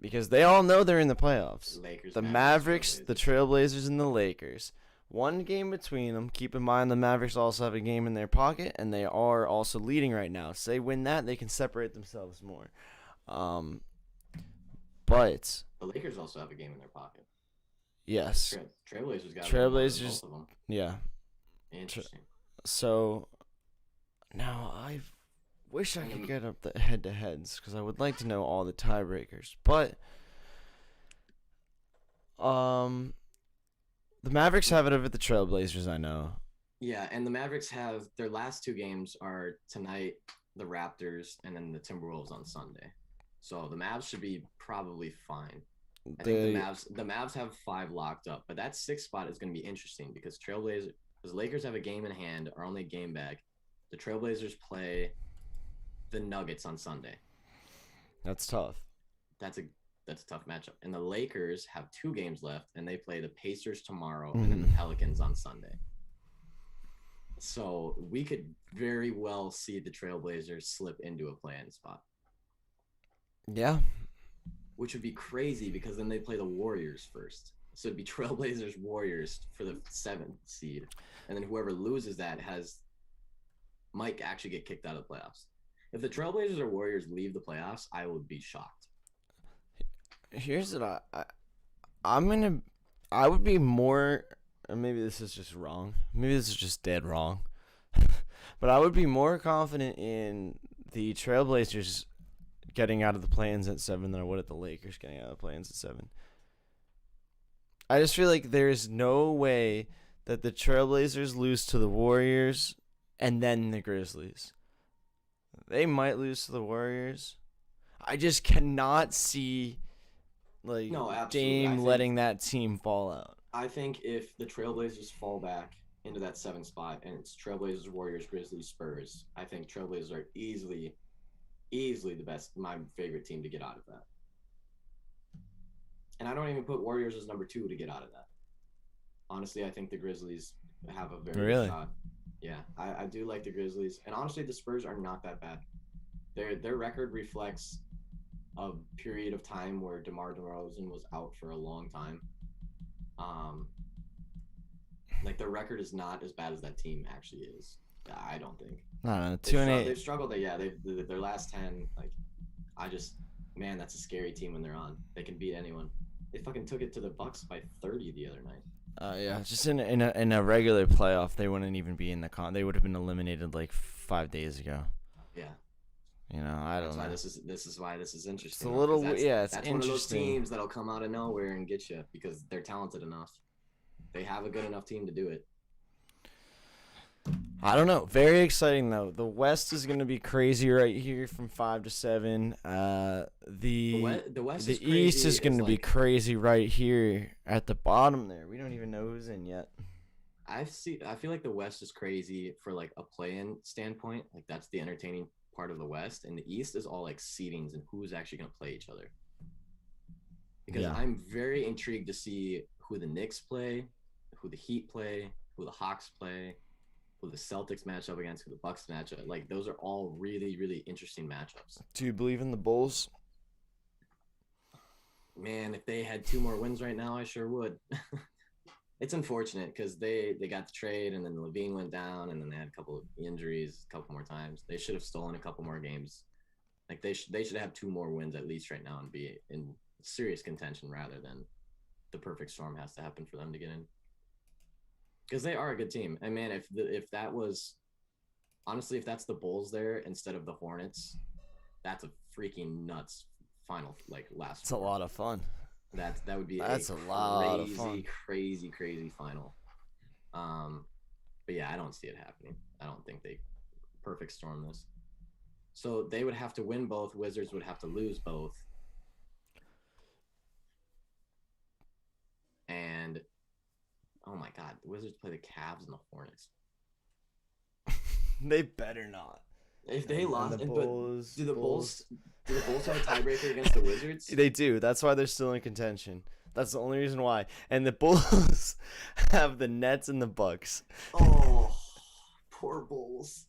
Because they all know they're in the playoffs. The Mavericks, the Trailblazers, and the Lakers. One game between them. Keep in mind the Mavericks also have a game in their pocket, and they are also leading right now. So they win that, they can separate themselves more. But the Lakers also have a game in their pocket. Yes. Trailblazers got Trailblazers. Both of them. Yeah. Interesting. So now I wish I could get up the head-to-heads because I would like to know all the tiebreakers. But the Mavericks have it over the Trailblazers, I know. Yeah, and the Mavericks have their last 2 games are tonight, the Raptors, and then the Timberwolves on Sunday. So the Mavs should be probably fine. I think the Mavs have 5 locked up, but that 6th spot is going to be interesting because Lakers have a game in hand, are only a game back. The Trailblazers play the Nuggets on Sunday. That's tough. That's a tough matchup. And the Lakers have 2 games left, and they play the Pacers tomorrow and then the Pelicans on Sunday. So we could very well see the Trailblazers slip into a play-in spot. Yeah. Which would be crazy because then they play the Warriors first. So it'd be Trailblazers Warriors for the 7th seed. And then whoever loses that might actually get kicked out of the playoffs. If the Trailblazers or Warriors leave the playoffs, I would be shocked. Here's what I would be more, or maybe this is just wrong. Maybe this is just dead wrong. But I would be more confident in the Trailblazers getting out of the play-ins at 7 than I would at the Lakers getting out of the play-ins at 7. I just feel like there's no way that the Trailblazers lose to the Warriors and then the Grizzlies. They might lose to the Warriors. I just cannot see Dame letting that team fall out. I think if the Trailblazers fall back into that 7th spot and it's Trailblazers, Warriors, Grizzlies, Spurs, I think Trailblazers are easily the best, my favorite team to get out of that. And I don't even put Warriors as number 2 to get out of that. Honestly, I think the Grizzlies have a very good shot. Yeah, I do like the Grizzlies. And honestly, the Spurs are not that bad. Their record reflects a period of time where DeMar DeRozan was out for a long time. Their record is not as bad as that team actually is. I don't think. No, 2-8. They've struggled. Their last 10. That's a scary team when they're on. They can beat anyone. They fucking took it to the Bucks by 30 the other night. Yeah, just in a regular playoff, they wouldn't even be in the con. They would have been eliminated like 5 days ago. Yeah. I That's don't why know. this is why this is It's a interesting, though, because little, yeah, it's that's one of those interesting. teams that'll come out of nowhere and get you because they're talented enough. They have a good enough team to do it. I don't know. Very exciting though. The West is going to be crazy right here from 5 to 7. The West is The East crazy. is going Is to be like crazy right here at the bottom there. We don't even know who's in yet. I feel like the West is crazy for like a play-in standpoint. Like that's the entertaining part of the West, and the East is all like seedings and who's actually going to play each other. Because Yeah. I'm very intrigued to see who the Knicks play, who the Heat play, who the Hawks play, who the Celtics match up against, who the Bucks match up. Like those are all really, really interesting matchups. Do you believe in the Bulls? Man, if they had 2 more wins right now, I sure would. It's unfortunate because they got the trade and then Levine went down and then they had a couple of injuries a couple more times. They should have stolen a couple more games. Like they should have 2 more wins at least right now and be in serious contention rather than the perfect storm has to happen for them to get in. Because they are a good team. And man, if that was honestly if that's the Bulls there instead of the Hornets, that's a freaking nuts final like last. It's a lot of fun. That would be That's a lot of fun. crazy final. But yeah, I don't see it happening. I don't think they perfect storm this. So they would have to win both. Wizards would have to lose both. And oh my God, the Wizards play the Cavs and the Hornets. They better not. If they lost, the but Bulls, do the Bulls have a tiebreaker against the Wizards? They do. That's why they're still in contention. That's the only reason why. And the Bulls have the Nets and the Bucks. Oh, poor Bulls.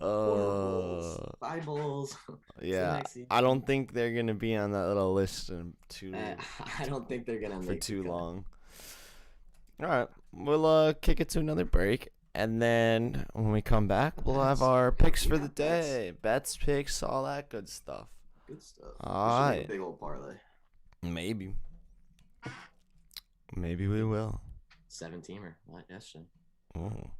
Bye, Bulls. Yeah, I don't think they're gonna be on that little list I don't think they're gonna for make too long. All right, we'll kick it to another break, and then when we come back, we'll have our picks for the day, bets, picks, all that good stuff. Good stuff. All right, big old parlay. Maybe we will. 7-teamer, not yesterday. Oh.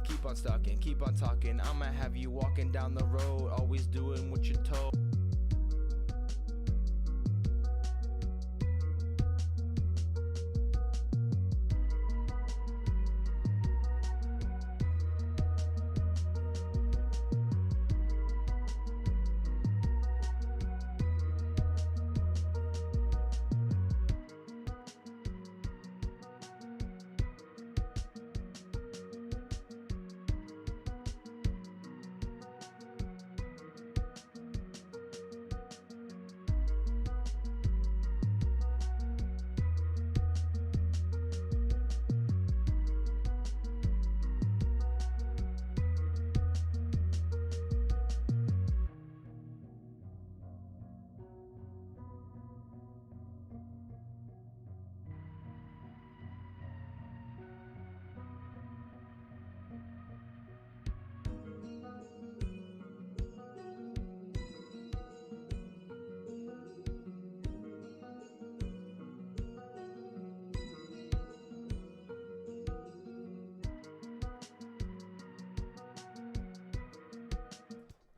Keep on stalking, keep on talking. I'ma have you walking down the road, always doing what you're told.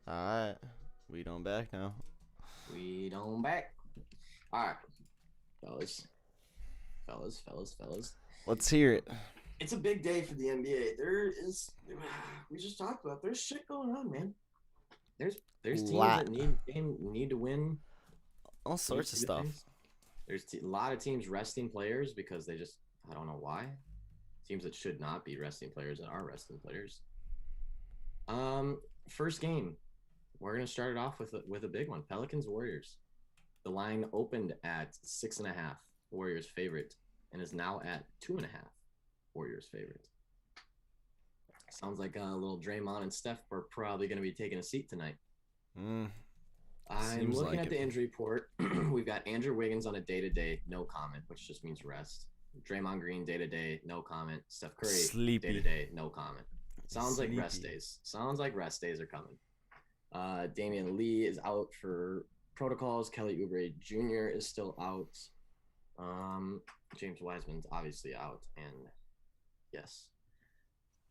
All right. We don't back now. We don't back. All right, fellas. Let's hear it. It's a big day for the NBA. There is, we just talked about. There's shit going on, man. There's teams Lot. that need to win. All sorts of stuff. There's a lot of teams resting players because they just, I don't know why. Teams that should not be resting players that are resting players. First game, we're gonna start it off with a big one. Pelicans Warriors. The line opened at 6.5, Warriors favorite, and is now at 2.5, Warriors favorite. Sounds like a little Draymond and Steph are probably going to be taking a seat tonight. I'm Seems looking like at it. the injury report. We've got Andrew Wiggins on a day-to-day, no comment, which just means rest. Draymond Green, day-to-day, no comment. Steph Curry, Sleepy. day-to-day, no comment. Sounds Sleepy. like rest days. Sounds like rest days are coming. Damian Lee is out for protocols. Kelly Oubre Jr. is still out. James Wiseman's obviously out. And yes,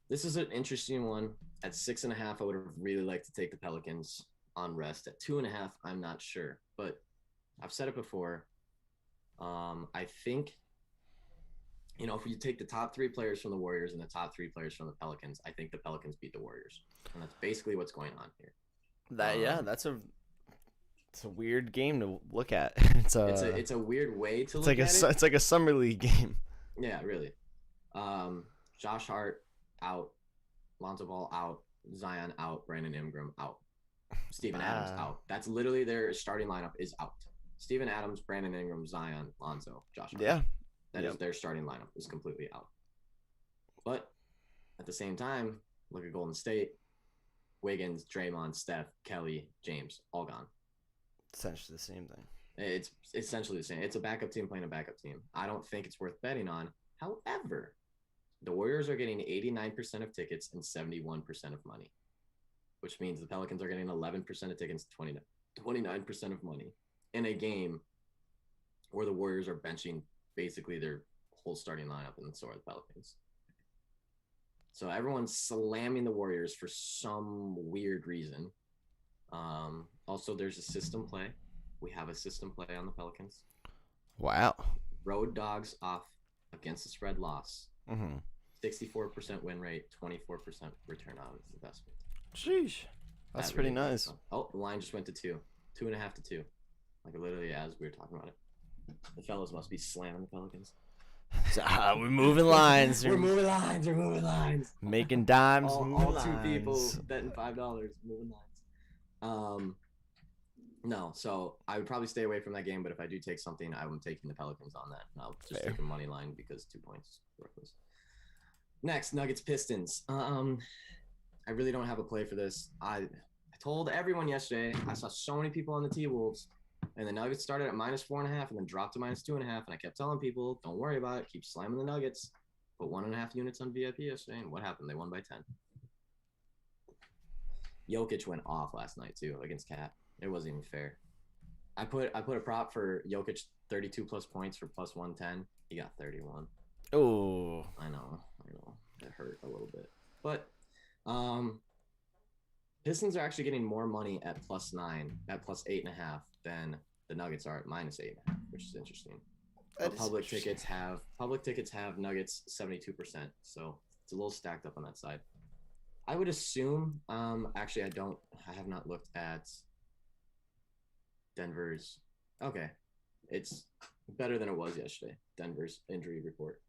this is an interesting one. At 6.5, I would have really liked to take the Pelicans on rest. At 2.5, I'm not sure. But I've said it before. I think, if you take the top 3 players from the Warriors and the top 3 players from the Pelicans, I think the Pelicans beat the Warriors. And that's basically what's going on here. That's a weird game to look at. It's a weird way to look at it. It's like a summer league game. Yeah, really. Josh Hart out, Lonzo Ball out, Zion out, Brandon Ingram out, Steven Adams out. That's literally their starting lineup is out. Steven Adams, Brandon Ingram, Zion, Lonzo, Josh Hart. Yeah. That is their starting lineup is completely out. But at the same time, look at Golden State. Wiggins, Draymond, Steph, Kelly, James, all gone. Essentially the same thing. It's essentially the same. It's a backup team playing a backup team. I don't think it's worth betting on. However, the Warriors are getting 89% of tickets and 71% of money, which means the Pelicans are getting 11% of tickets, 29% of money in a game where the Warriors are benching basically their whole starting lineup, and so are the Pelicans. So everyone's slamming the Warriors for some weird reason. Also, there's a system play. We have a system play on the Pelicans. Wow. Road dogs off against the spread loss. Mm-hmm. 64% win rate, 24% return on investment. Sheesh. That's pretty really nice. Oh, the line just went to 2.5 to 2. Like literally as we were talking about it. The fellas must be slamming the Pelicans. We're moving lines. We're moving lines. Making dimes. All 2 people betting $5, moving lines. No, so I would probably stay away from that game, but if I do take something, I'm taking the Pelicans on that. And I'll just take a money line because 2 points worthless. Next, Nuggets Pistons. I really don't have a play for this. I told everyone yesterday, I saw so many people on the T-Wolves, and the Nuggets started at -4.5 and then dropped to -2.5, and I kept telling people, don't worry about it, keep slamming the Nuggets. Put 1.5 units on VIP yesterday, and what happened? They won by 10. Jokic went off last night too against Cat. It wasn't even fair. I put a prop for Jokic 32 plus points for +110. He got 31. Oh. I know. It hurt a little bit. But Pistons are actually getting more money at +9, at +8.5 than the Nuggets are at -8.5, which is interesting. Public tickets have Nuggets 72%, so it's a little stacked up on that side. I would assume. Actually, I have not looked at Denver's. Okay, it's better than it was yesterday. Denver's injury report.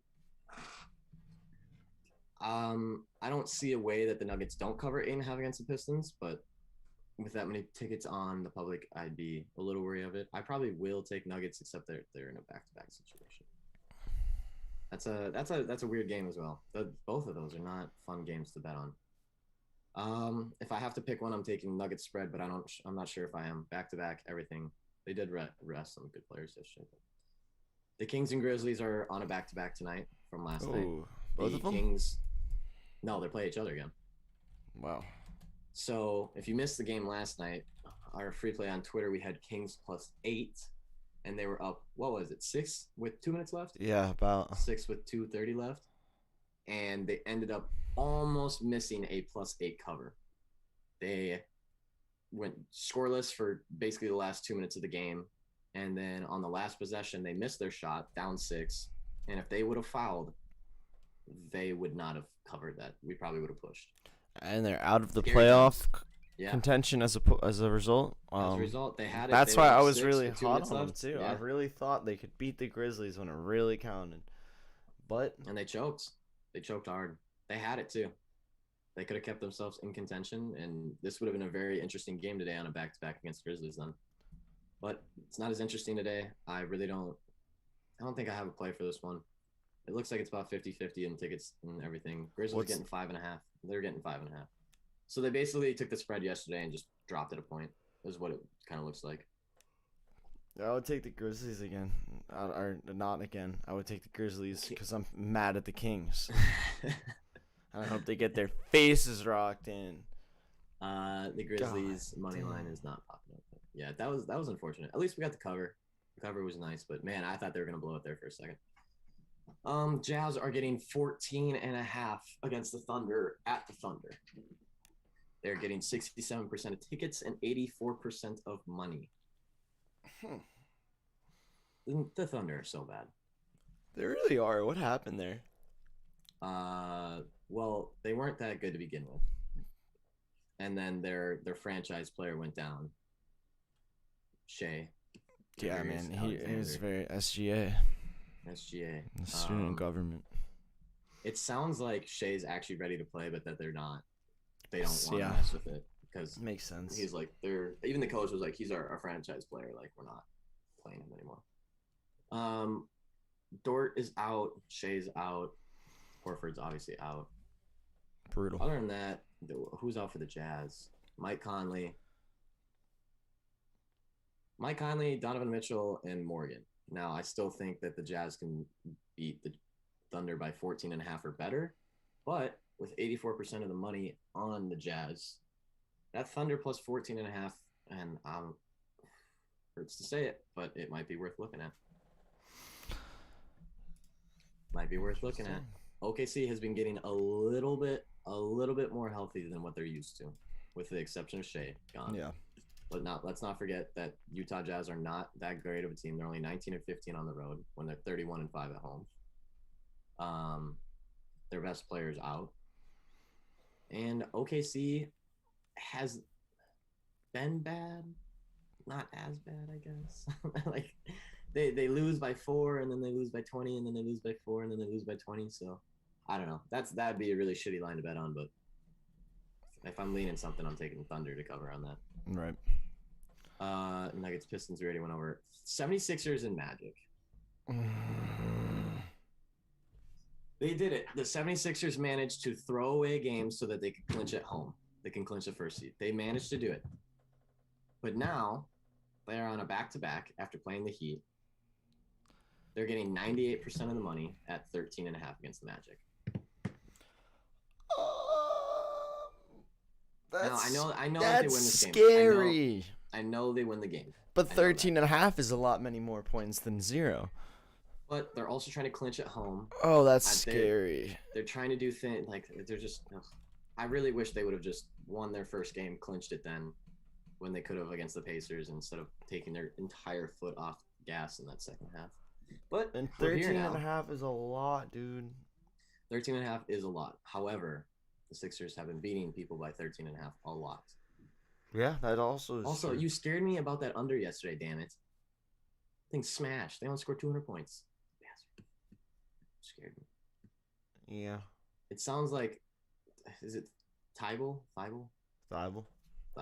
I don't see a way that the Nuggets don't cover 8.5 against the Pistons, but with that many tickets on the public, I'd be a little wary of it. I probably will take Nuggets, except they're in a back-to-back situation. That's a weird game as well. Both of those are not fun games to bet on. If I have to pick one, I'm taking Nuggets spread, but I'm not sure if I am. Back-to-back, everything. They did rest some good players yesterday. The Kings and Grizzlies are on a back-to-back tonight from last night. Both of them? Kings. No, they play each other again. Wow. So if you missed the game last night, our free play on Twitter, we had Kings +8, and they were up, what was it, 6 with 2 minutes left? Yeah, about 6 with 2:30 left. And they ended up almost missing a +8 cover. They went scoreless for basically the last 2 minutes of the game. And then on the last possession, they missed their shot, down 6. And if they would have fouled, they would not have covered that. We probably would have pushed. And they're out of the Scary playoff Yeah. contention as a result. As a result, they had it. That's They were why up I was 6 really with 2 hot minutes on them left. too. Yeah. I really thought they could beat the Grizzlies when it really counted, but And they choked. They choked hard. They had it too. They could have kept themselves in contention, and this would have been a very interesting game today on a back-to-back against Grizzlies then. But it's not as interesting today. I don't think I have a play for this one. It looks like it's about 50-50 in tickets and everything. Grizzlies getting 5.5. They're getting 5.5. So they basically took the spread yesterday and just dropped it a point, is what it kind of looks like. I would take the Grizzlies again, or not again. I would take the Grizzlies because I'm mad at the Kings. I hope they get their faces rocked in. The Grizzlies money line is not popping up. Yeah, that was unfortunate. At least we got the cover. The cover was nice, but man, I thought they were gonna blow it there for a second. Jazz are getting 14.5 against the Thunder at the Thunder. They're getting 67% of tickets and 84% of money. The Thunder are so bad. They really are. What happened there? Well, they weren't that good to begin with, and then their franchise player went down. Shea. Yeah, man, he was very SGA. Student government. It sounds like Shea's actually ready to play, but that they're not. They don't want to mess with it because makes sense. He's like even the coach was like, he's our franchise player. Like, we're not playing him anymore. Dort is out. Shea's out. Horford's obviously out. Brutal. Other than that, who's out for the Jazz? Mike Conley, Donovan Mitchell, and Morgan. Now, I still think that the Jazz can beat the Thunder by 14.5 or better, but with 84% of the money on the Jazz, that Thunder plus 14.5, and hurts to say it, but it might be worth looking at. OKC has been getting a little bit more healthy than what they're used to, with the exception of Shea gone. Yeah. But let's not forget that Utah Jazz are not that great of a team. They're only 19-15 on the road when they're 31-5 at home. Their best player's out. And OKC has been bad. Not as bad, I guess. Like, they lose by 4, and then they lose by 20, and then they lose by 4, and then they lose by 20. So I don't know. That'd be a really shitty line to bet on, but if I'm leaning something, I'm taking Thunder to cover on that. Right. Nuggets, Pistons, we already went over. 76ers and Magic. They did it. The 76ers managed to throw away games so that they could clinch at home. They can clinch the first seed. They managed to do it. But now they are on a back-to-back after playing the Heat. They're getting 98% of the money at 13.5 against the Magic. Now, I know that they win this game. Scary. I know they win the game. But 13.5 is a lot many more points than 0. But they're also trying to clinch at home. Oh, that's scary. They're trying to do things like they're just. I really wish they would have just won their first game, clinched it then, when they could have against the Pacers instead of taking their entire foot off gas in that second half. But and 13.5 is a lot, dude. 13.5 is a lot. However, the Sixers have been beating people by 13.5 a lot. Yeah, that also is Also, true. you scared me about that under yesterday, damn it. Thing smashed. They only scored 200 points. Bastard. Scared me. Yeah. It sounds like, is it Thibault?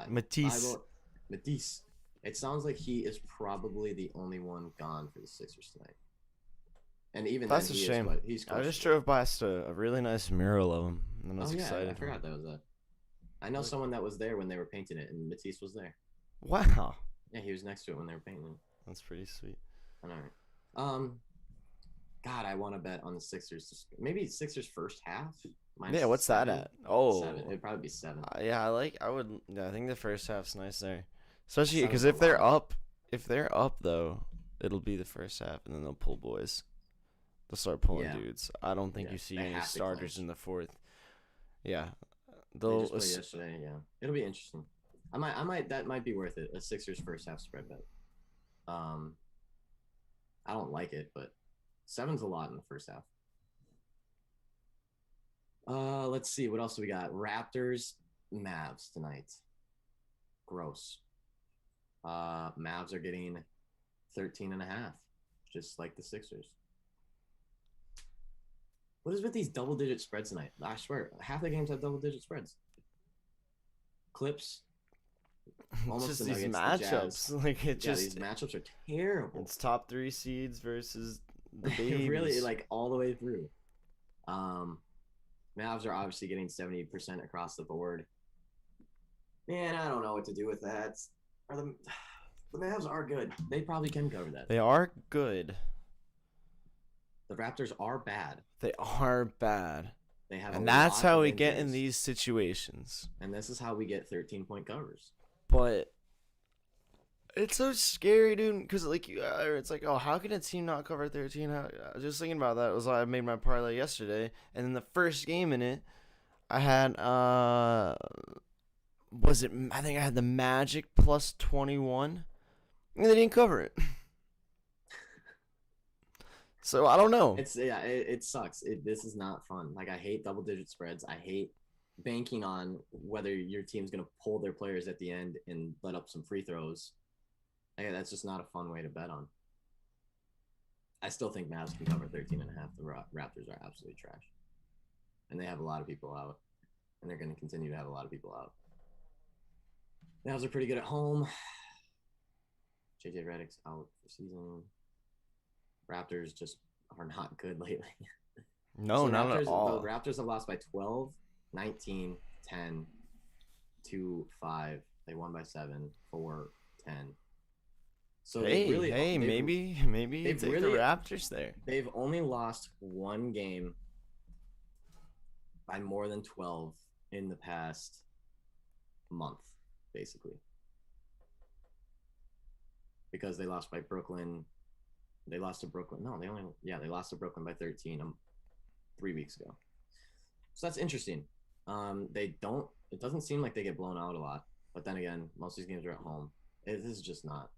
Matisse. It sounds like he is probably the only one gone for the Sixers tonight. And even that's then, a shame. I just drove past a really nice mural of him, and I was excited. I forgot that was that. I know someone that was there when they were painting it, and Matisse was there. Wow. Yeah, he was next to it when they were painting it. That's pretty sweet. All right. God, I want to bet on the Sixers. Maybe Sixers first half. Yeah, what's 7? That at? Oh, 7. It'd probably be 7. Yeah, I think the first half's nice there, especially because if they're up though, it'll be the first half, and then they'll pull boys. They'll start pulling dudes. I don't think you see any starters in the fourth. Yeah, they just played yesterday. Yeah, it'll be interesting. That might be worth it. A Sixers first half spread bet. I don't like it, but 7's a lot in the first half. Let's see. What else do we got? Raptors, Mavs tonight. Gross. Mavs are getting 13.5, just like the Sixers. What is with these double-digit spreads tonight? I swear, half the games have double-digit spreads. Clips. It's just the these Nuggets, the matchups. Jazz. Like it Yeah, just these matchups are terrible. it's top 3 seeds versus the babies. Really, like all the way through. Mavs are obviously getting 70% across the board. Man, I don't know what to do with that. The Mavs are good. They probably can cover that. They are good. The Raptors are bad. They are bad. They have, and that's how we injuries. get in these situations. And this is how we get 13-point covers. But it's so scary, dude. Because like, it's like, oh, how can a team not cover 13? I was just thinking about that. It was I made my parlay yesterday, and then the first game in it, I had was it? I think I had the Magic plus 21, and they didn't cover it. So I don't know. It sucks. This is not fun. Like I hate double-digit spreads. I hate banking on whether your team's gonna pull their players at the end and let up some free throws. That's just not a fun way to bet on. I still think Mavs can cover 13.5. The Raptors are absolutely trash, and they have a lot of people out, and they're going to continue to have a lot of people out. Mavs are pretty good at home. JJ Redick's out for season. Raptors just are not good lately. No, not Raptors, at all. The Raptors have lost by 12, 19, 10, 2, 5. They won by 7, 4, 10. So maybe take the Raptors there. They've only lost one game by more than 12 in the past month, basically. Because they lost by Brooklyn. They lost to Brooklyn. No, they lost to Brooklyn by 13 3 weeks ago. So that's interesting. It doesn't seem like they get blown out a lot. But then again, most of these games are at home. This is just not.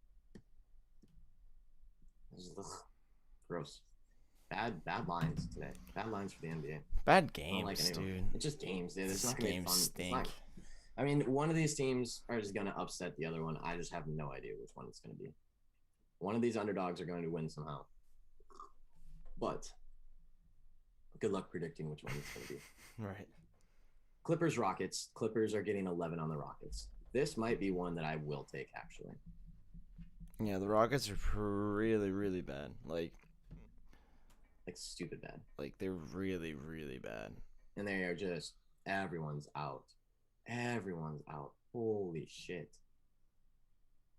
Gross. Bad lines today. Bad lines for the NBA. Bad games, dude. It's just games, dude. It's not gonna be fun. Stink. I mean, one of these teams are just gonna upset the other one. I just have no idea which one it's gonna be. One of these underdogs are going to win somehow. But good luck predicting which one it's gonna be. Right. Clippers, Rockets. Clippers are getting 11 on the Rockets. This might be one that I will take, actually. Yeah, the Rockets are really, really bad. Like stupid bad. Like they're really, really bad. And they are just everyone's out. Everyone's out. Holy shit.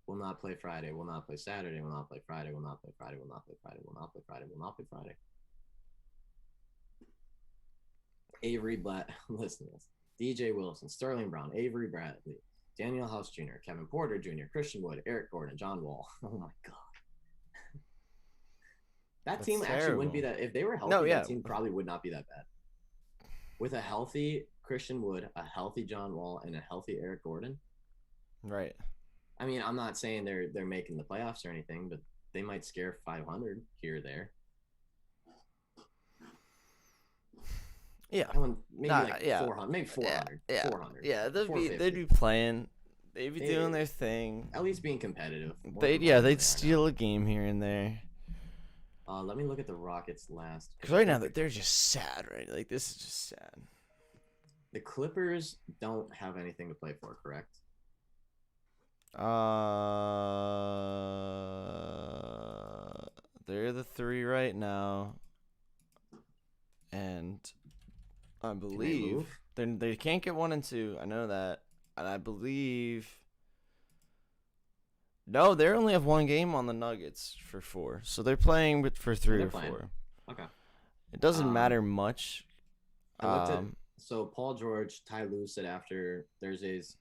Will not play Friday. Will not play Saturday. Will not play Friday. Will not play Friday. Will not play Friday. Will not play Friday. Will not play Friday. Avery Blatt. Listen to this. DJ Wilson, Sterling Brown, Avery Bradley, Daniel House Jr., Kevin Porter Jr., Christian Wood, Eric Gordon, John Wall. Oh my god. That's team terrible. Actually wouldn't be that if they were healthy. That team probably would not be that bad. With a healthy Christian Wood, a healthy John Wall, and a healthy Eric Gordon. Right. I mean, I'm not saying they're making the playoffs or anything, but they might scare 500 here or there. Yeah. Maybe 400. Maybe 400. Yeah. 400. Yeah, they'd be playing. They'd be doing their thing. At least being competitive. They'd steal a game here and there. Let me look at the Rockets last. Because right now they're just sad, right? Like this is just sad. The Clippers don't have anything to play for, correct? They're the 3 right now, and I believe they can't get 1 and 2. I know that, and I believe. No, they only have 1 game on the Nuggets for 4, so they're playing for 3 or 4. Okay. It doesn't matter much. So Paul George, Ty Lue said after Thursday's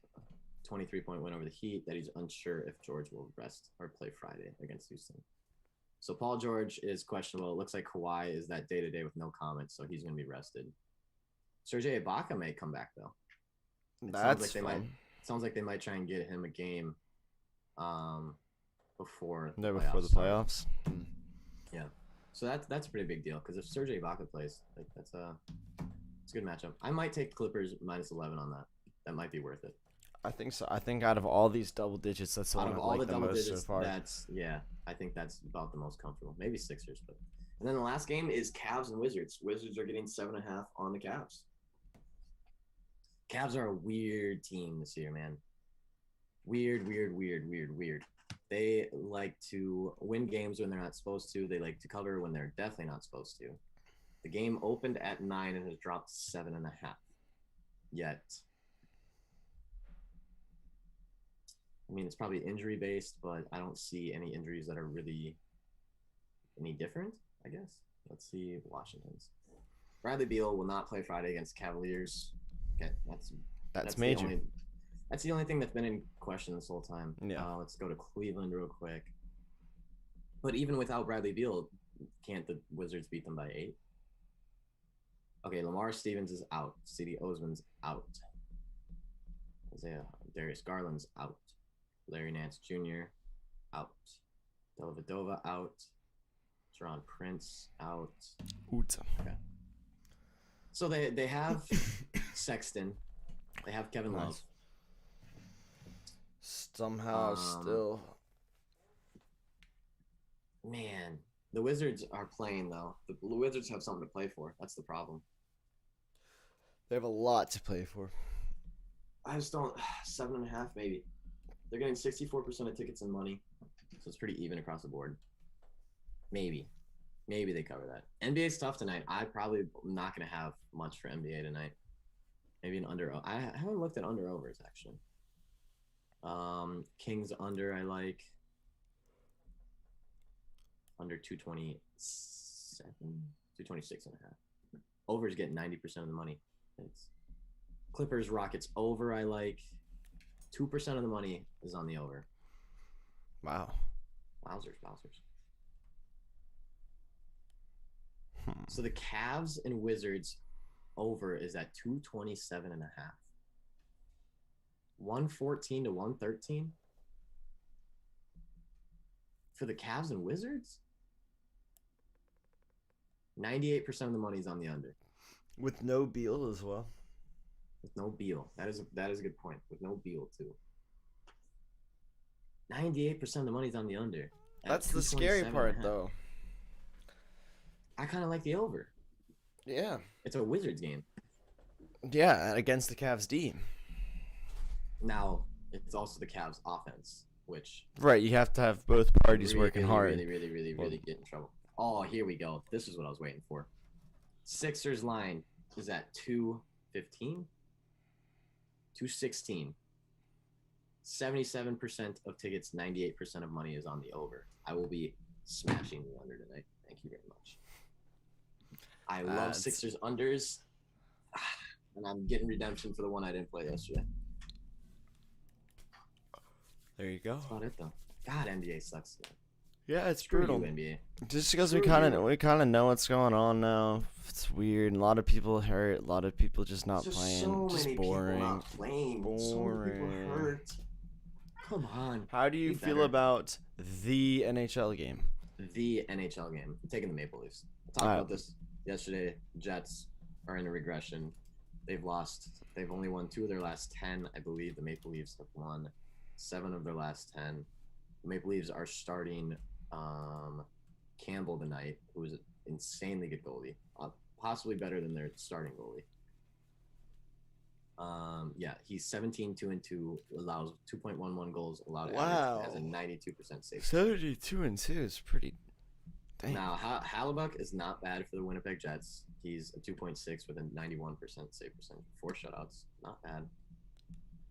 23-point win over the Heat that he's unsure if George will rest or play Friday against Houston. So Paul George is questionable. It looks like Kawhi is that day-to-day with no comment, so he's going to be rested. Serge Ibaka may come back, though. It sounds like sounds like they might try and get him a game before the Before the start. playoffs. Yeah. So that's a pretty big deal because if Serge Ibaka plays, like it's a good matchup. I might take Clippers -11 on that. That might be worth it. I think so. I think out of all these double digits, that's the Out one of I all like the the double most digits, so far. I think that's about the most comfortable. Maybe Sixers, but and then the last game is Cavs and Wizards. Wizards are getting 7.5 on the Cavs. Cavs are a weird team this year, man. Weird. They like to win games when they're not supposed to. They like to cover when they're definitely not supposed to. The game opened at 9 and has dropped 7.5. Yet, I mean, it's probably injury based, but I don't see any injuries that are really any different, I guess. Let's see Washington's. Bradley Beal will not play Friday against Cavaliers. Okay, That's major. That's the only thing that's been in question this whole time. Yeah. Let's go to Cleveland real quick. But even without Bradley Beal, can't the Wizards beat them by 8? Okay, Lamar Stevens is out. Cedi Osman's out. Darius Garland's out. Larry Nance Jr. out. Dellavedova out. Teron Prince out. Oot. Okay. So they have Sexton. They have Kevin Nice. Love. Somehow still. Man, the Wizards are playing though. The Wizards have something to play for. That's the problem. They have a lot to play for. I just don't. 7.5 maybe. They're getting 64% of tickets and money, so it's pretty even across the board. Maybe they cover that. NBA's tough tonight. I probably am not gonna have much for NBA tonight. Maybe an under. I haven't looked at under overs actually. Kings under I like. Under 227, 226.5. Overs get 90% of the money. It's Clippers Rockets over I like. 2% of the money is on the over. Wow. Wowzers. So the Cavs and Wizards over is at 227.5. 114 to 113 for the Cavs and Wizards. 98% of the money is on the under. With no Beal as well. With no Beal. That is a good point. With no Beal too. 98% of the money's on the under. That's the scary part though. I kind of like the over. Yeah. It's a Wizards game. Yeah, against the Cavs D. Now, it's also the Cavs offense, which Right, you have to have both parties working hard. Really get in trouble. Oh, here we go. This is what I was waiting for. Sixers line is at 215, 216. 77% of tickets, 98% of money is on the over. I will be smashing the under tonight. Thank you very much. I love Sixers unders, and I'm getting redemption for the one I didn't play yesterday. There you go. That's about it, though. God, NBA sucks. Man. Yeah, it's Screw brutal. you, NBA. Just because we Screw kind you. of know what's going on now. It's weird. A lot of people hurt. A lot of people just not There's playing. So just many boring. people not playing. So many people hurt. Come on. How do you Be feel better. about the NHL game? The NHL game. I'm taking the Maple Leafs. I talked about this yesterday. Jets are in a regression. They've only won 2 of their last 10. I believe the Maple Leafs have won 7 of their last 10. The Maple Leafs are starting Campbell tonight, who is an insanely good goalie. Possibly better than their starting goalie. Yeah, he's 17-2-2, allows 2.11 goals allowed. Wow. Average, has a 92% save. 72-2 is pretty. Dang. Now, Hallebuck is not bad for the Winnipeg Jets. He's a 2.6 with a 91% save percentage. 4 shutouts, not bad.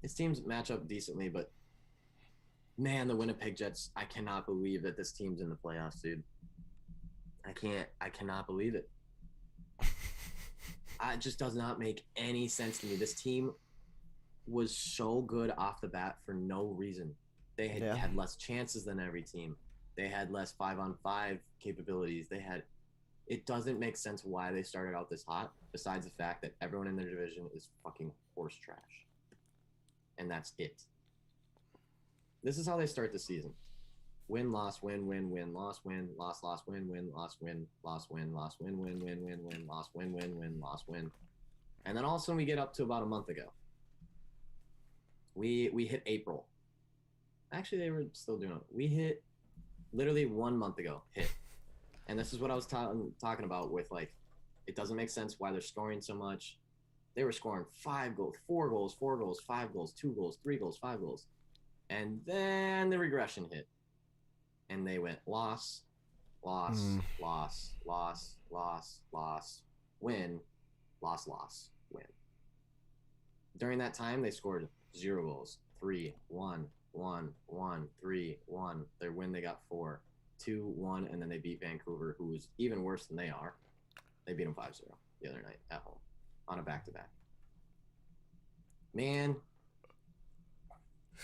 His teams match up decently, but man, the Winnipeg Jets, I cannot believe that this team's in the playoffs, dude. I cannot believe it. It just does not make any sense to me. This team was so good off the bat for no reason. They had less chances than every team. They had less 5-on-5 capabilities. It doesn't make sense why they started out this hot, besides the fact that everyone in their division is fucking horse trash. and that's it. This is how they start the season. Win, loss, win, win, win, loss, win, loss, loss, win, win, loss, win, loss, win, loss, win, win, win, win, win, loss, win, win, win, loss, win. And then all of a sudden we get up to about a month ago. We hit April. Actually, they were still doing it. We hit literally 1 month ago, hit. And this is what I was talking about with, like, it doesn't make sense why they're scoring so much. They were scoring 5 goals, 4 goals, 4 goals, 5 goals, 2 goals, 3 goals, 5 goals. And then the regression hit. And they went loss, loss, loss, loss, loss, loss, win, loss, loss, win. During that time, they scored 0 goals, 3, 1, 1, 1, 3, 1. Their win, they got 4, 2, 1, and then they beat Vancouver, who was even worse than they are. They beat them 5-0 the other night at home on a back-to-back. Man,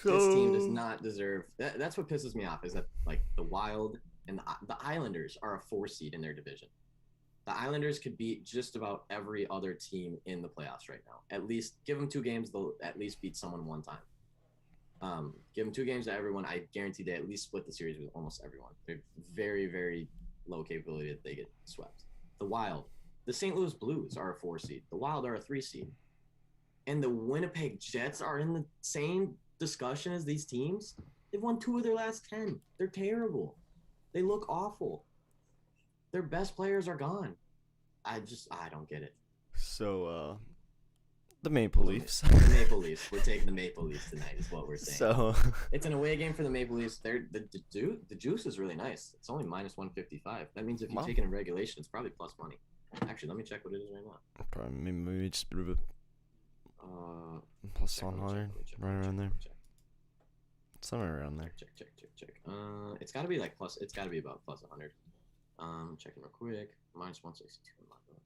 this team does not deserve. That's what pisses me off is that, like, the Wild and the Islanders are a 4 seed in their division. The Islanders could beat just about every other team in the playoffs right now. At least give them 2 games, they'll at least beat someone 1 time. Give them 2 games to everyone. I guarantee they at least split the series with almost everyone. They're very, very low capability that they get swept. The Wild, the St. Louis Blues are a 4 seed. The Wild are a 3 seed. And the Winnipeg Jets are in the same discussion as these teams. They've won 2 of their last 10. They're terrible. They look awful. Their best players are gone. I don't get it. So, the Maple Leafs. The Maple Leafs. We're taking the Maple Leafs tonight is what we're saying. So it's an away game for the Maple Leafs. The juice is really nice. It's only minus 155. That means if you take it in regulation, it's probably plus money. Actually, let me check what it is right now. probably maybe just a bit of a plus 100, right around there. Somewhere around there. Check. It's got to be like plus. It's got to be about plus 100. Checking real quick. Minus 162 in my book.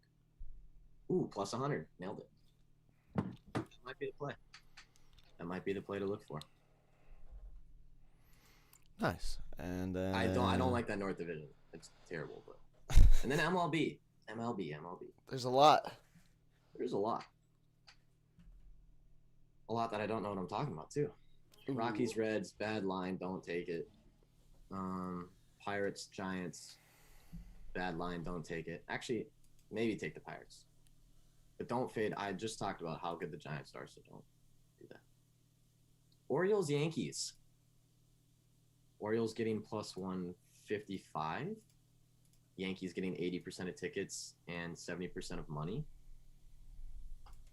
Ooh, plus 100. Nailed it. That might be the play. That might be the play to look for. Nice. And I don't like that North Division. It's terrible. But and then MLB. There's a lot. There's a lot. A lot that I don't know what I'm talking about too. Ooh. Rockies, Reds, bad line, don't take it. Pirates, Giants, bad line, don't take it. Actually, maybe take the Pirates. But don't fade. I just talked about how good the Giants are, so don't do that. Orioles, Yankees. Orioles getting plus 155. Yankees getting 80% of tickets and 70% of money.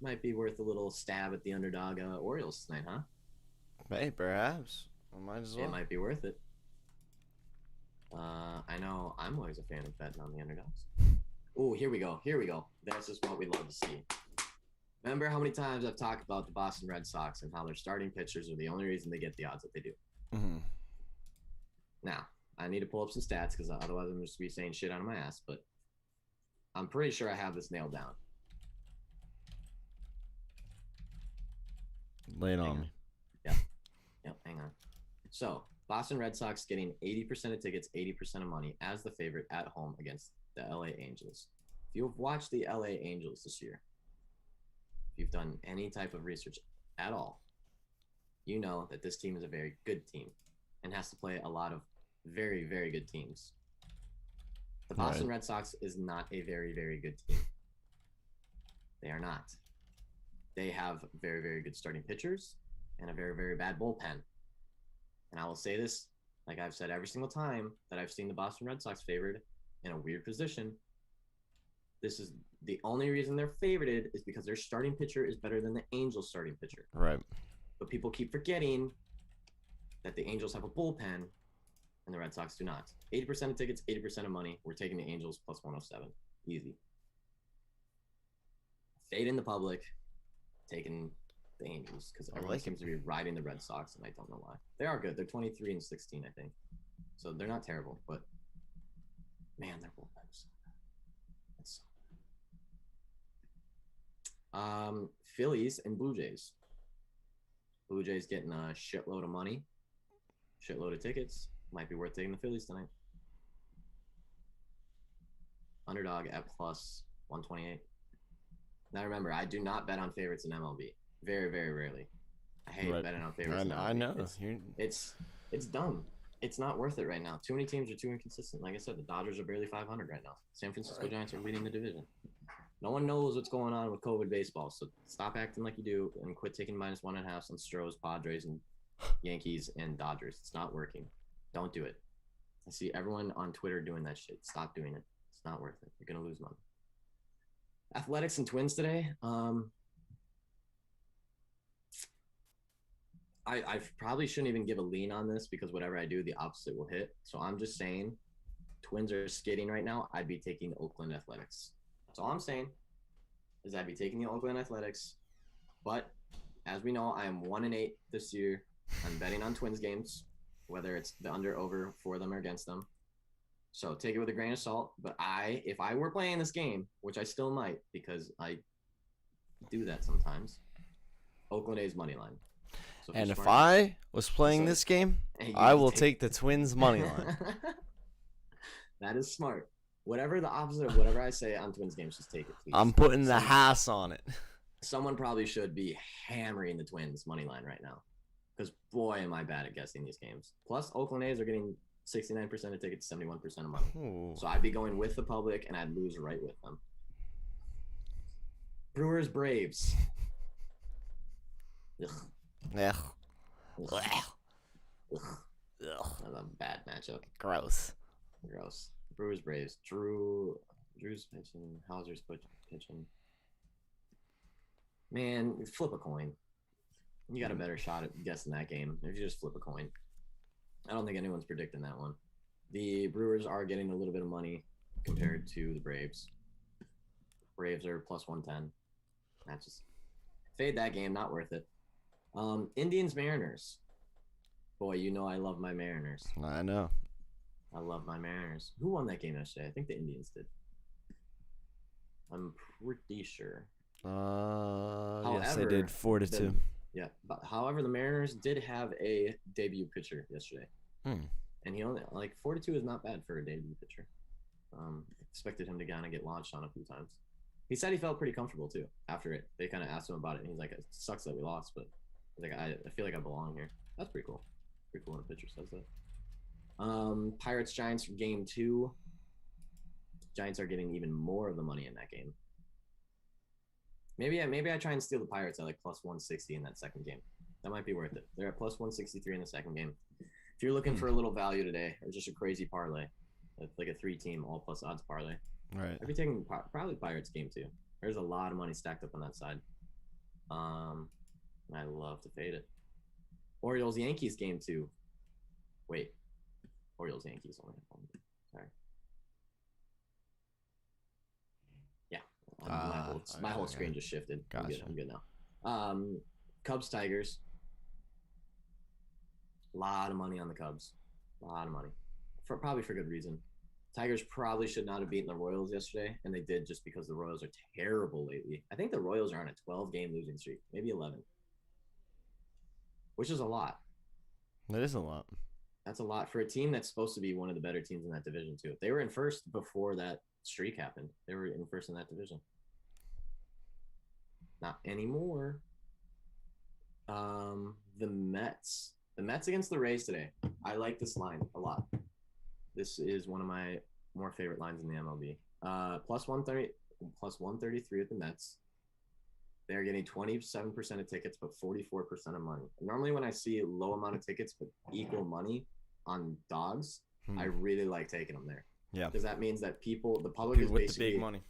Might be worth a little stab at the underdog Orioles tonight, huh? Hey, perhaps. I might as well. It might be worth it. I know I'm always a fan of betting on the underdogs. Oh, here we go. This is what we love to see. Remember how many times I've talked about the Boston Red Sox and how their starting pitchers are the only reason they get the odds that they do. Mm-hmm. Now, I need to pull up some stats because otherwise I'm just be saying shit out of my ass, but I'm pretty sure I have this nailed down. Lay it on me. Yep, hang on. So, Boston Red Sox getting 80% of tickets, 80% of money as the favorite at home against the LA Angels. If you've watched the LA Angels this year, if you've done any type of research at all, you know that this team is a very good team and has to play a lot of very, very good teams. The Boston Red Sox is not a very, very good team. They are not. They have very, very good starting pitchers and a very, very bad bullpen. And I will say this, like I've said every single time that I've seen the Boston Red Sox favored in a weird position. This is the only reason they're favorited is because their starting pitcher is better than the Angels' starting pitcher. Right. But people keep forgetting that the Angels have a bullpen and the Red Sox do not. 80% of tickets, 80% of money. We're taking the Angels plus 107. Easy. Fade in the public, taking the Angels because everyone seems to be riding the Red Sox, and I don't know why. They are good. They're 23-16, I think. So they're not terrible, but man, their bullpen's so bad. Phillies and Blue Jays. Blue Jays getting a shitload of money, shitload of tickets. Might be worth taking the Phillies tonight. Underdog at plus 128. Now remember, I do not bet on favorites in MLB. Very, very rarely. I hate Right. betting on favorites. I know. It's dumb. It's not worth it right now. Too many teams are too inconsistent. Like I said, the Dodgers are barely 500 right now. San Francisco Giants are leading the division. No one knows what's going on with COVID baseball, so stop acting like you do and quit taking -1.5 on Stros, Padres, and Yankees and Dodgers. It's not working. Don't do it. I see everyone on Twitter doing that shit. Stop doing it. It's not worth it. You're gonna lose money. Athletics and Twins today. I probably shouldn't even give a lean on this because whatever I do, the opposite will hit. So I'm just saying, Twins are skating right now. I'd be taking Oakland Athletics. That's all I'm saying. Is I'd be taking the Oakland Athletics. But as we know, I am 1-8 this year. I'm betting on Twins games, whether it's the under over for them or against them. So take it with a grain of salt. But if I were playing this game, which I still might because I do that sometimes, Oakland A's money line. So And if I was playing this game, I will take the Twins money line. That is smart. Whatever the opposite of whatever I say on Twins games, just take it, please. I'm putting the Haas on it. Someone probably should be hammering the Twins money line right now. Because boy, am I bad at guessing these games. Plus, Oakland A's are getting 69% of tickets, 71% of money. Ooh. So I'd be going with the public, and I'd lose right with them. Brewers, Braves. Ugh. Yeah. Ugh. Ugh. Ugh. That's a bad matchup. Gross. Gross. Brewers, Braves. Drew's pitching. Hauser's pitching. Man, flip a coin. You got a better shot at guessing that game if you just flip a coin. I don't think anyone's predicting that one. The Brewers are getting a little bit of money compared to the Braves. Braves are +110. That's just fade that game, not worth it. Indians, Mariners. Boy, you know I love my Mariners. I know. I love my Mariners. Who won that game yesterday? I think the Indians did. I'm pretty sure. Yes, they did 4-2. Yeah, but however, the Mariners did have a debut pitcher yesterday, and he only 4-2 is not bad for a debut pitcher. Expected him to kind of get launched on a few times. He said he felt pretty comfortable too after it. They kind of asked him about it, and he's like, "It sucks that we lost, but he's like, I feel like I belong here." That's pretty cool. Pretty cool when a pitcher says that. Pirates Giants game 2. Giants are getting even more of the money in that game. Maybe I try and steal the Pirates at like +160 in that second game. That might be worth it. They're at +163 in the second game. If you're looking for a little value today, or just a crazy parlay, like a 3-team all plus odds parlay, Right. I'd be taking probably Pirates game 2. There's a lot of money stacked up on that side. I love to fade it. Orioles Yankees game 2. Wait, Orioles Yankees only have one. Sorry. My whole screen just shifted. Gotcha. I'm good now. Cubs Tigers. A lot of money on the Cubs. A lot of money. Probably for good reason. Tigers probably should not have beaten the Royals yesterday, and they did just because the Royals are terrible lately. I think the Royals are on a 12-game losing streak, maybe 11, which is a lot. That is a lot. That's a lot for a team that's supposed to be one of the better teams in that division too. They were in first before that streak happened. They were in first in that division. Not anymore. The Mets against the Rays today. I like this line a lot. This is one of my more favorite lines in the MLB. +130, +133 at the Mets. They're getting 27% of tickets, but 44% of money. Normally, when I see a low amount of tickets but equal money on dogs, I really like taking them there. Yeah, because that means that the public is with basically the big money.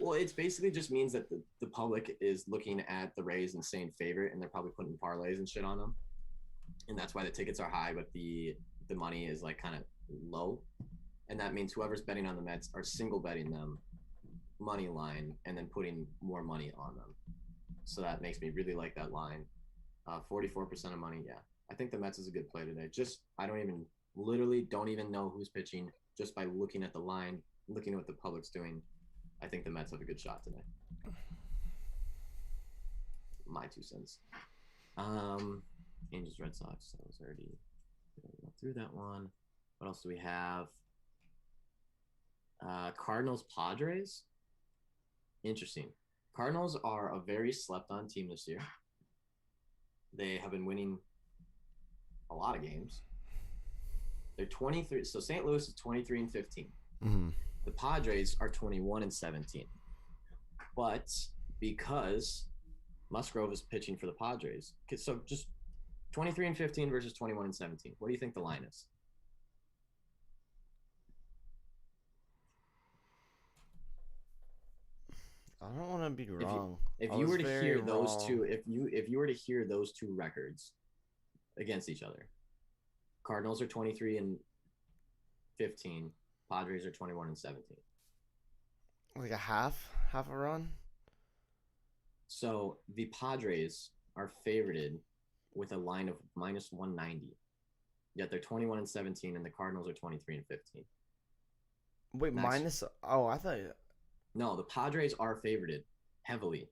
Well, it's basically just means that the public is looking at the Rays and saying favorite, and they're probably putting parlays and shit on them, and that's why the tickets are high, but the money is like kind of low, and that means whoever's betting on the Mets are single betting them money line and then putting more money on them. So that makes me really like that line. 44% of money, yeah. I think the Mets is a good play today. I don't even know who's pitching. Just by looking at the line, looking at what the public's doing, I think the Mets have a good shot today. My 2 cents. Angels, Red Sox. That was already through that one. What else do we have? Cardinals, Padres. Interesting. Cardinals are a very slept-on team this year. They have been winning a lot of games. They're 23. So St. Louis is 23-15. Mm-hmm. The Padres are 21-17. But because Musgrove is pitching for the Padres, so just 23-15 versus 21-17. What do you think the line is? I don't want to be wrong. If I you was were to very hear those wrong. two, if you were to hear those two records against each other, Cardinals are 23-15, Padres are 21-17. Like a half a run. So the Padres are favorited with a line of minus 190. Yet they're 21-17, and the Cardinals are 23-15. Wait, Next. minus. Oh, I thought. No, the Padres are favorited heavily,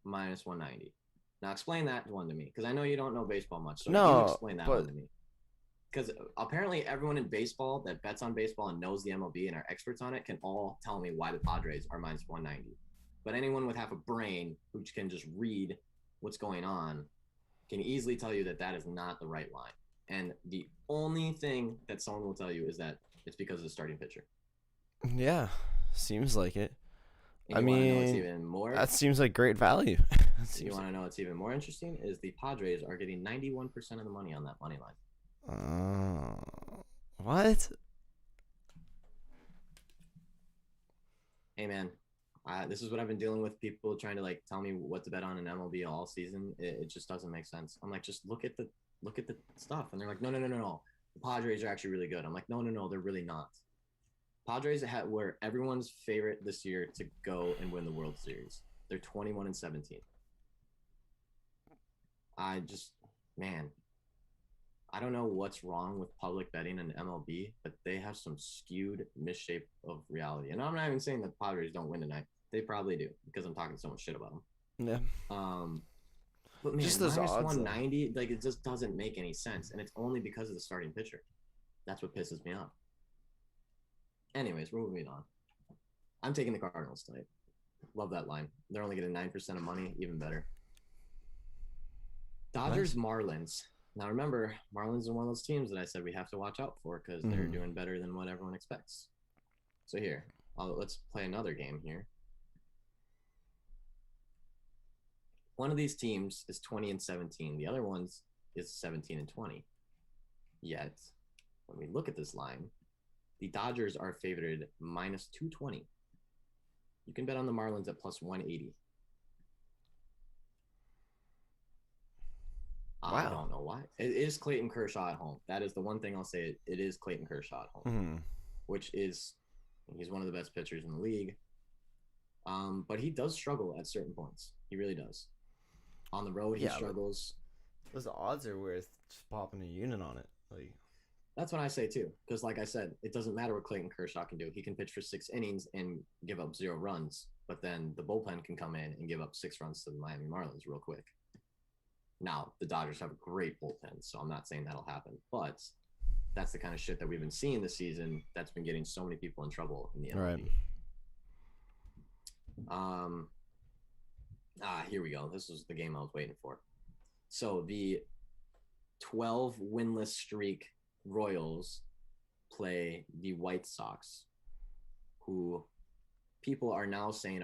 minus 190. Now explain that one to me, because I know you don't know baseball much. So No, you explain that but- one to me. Because apparently everyone in baseball that bets on baseball and knows the MLB and are experts on it can all tell me why the Padres are minus 190. But anyone with half a brain who can just read what's going on can easily tell you that that is not the right line. And the only thing that someone will tell you is that it's because of the starting pitcher. Yeah, seems like it. And I you wanna know what's mean, even more. That seems like great value. You want to know what's even more interesting is the Padres are getting 91% of the money on that money line. What? Hey man, this is what I've been dealing with. People trying to like tell me what to bet on in MLB all season. It just doesn't make sense. I'm like, just look at the stuff, and they're like, no. The Padres are actually really good. I'm like, no, they're really not. Padres were everyone's favorite this year to go and win the World Series. They're 21-17. Man, I don't know what's wrong with public betting in MLB, but they have some skewed misshape of reality. And I'm not even saying that the Padres don't win tonight. They probably do, because I'm talking so much shit about them. Yeah. But man, Just those minus odds, 190, like, it just doesn't make any sense. And it's only because of the starting pitcher. That's what pisses me off. Anyways, we're moving on. I'm taking the Cardinals tonight. Love that line. They're only getting 9% of money, even better. Dodgers, Marlins. Now remember, Marlins are one of those teams that I said we have to watch out for because they're doing better than what everyone expects. So here, let's play another game here. One of these teams is 20-17. The other one's is 17-20. Yet, when we look at this line, the Dodgers are favored minus 220. You can bet on the Marlins at plus 180. Wow. I don't know why. It is Clayton Kershaw at home. That is the one thing I'll say. It is Clayton Kershaw at home, which is, he's one of the best pitchers in the league. But he does struggle at certain points. He really does. On the road, he struggles. Those odds are worth just popping a unit on it. Like, that's what I say too. Because like I said, it doesn't matter what Clayton Kershaw can do. He can pitch for 6 innings and give up 0 runs. But then the bullpen can come in and give up 6 runs to the Miami Marlins real quick. Now, the Dodgers have a great bullpen, so I'm not saying that'll happen. But that's the kind of shit that we've been seeing this season that's been getting so many people in trouble in the MLB. Right. Here we go. This was the game I was waiting for. So the 12 winless streak Royals play the White Sox, who people are now saying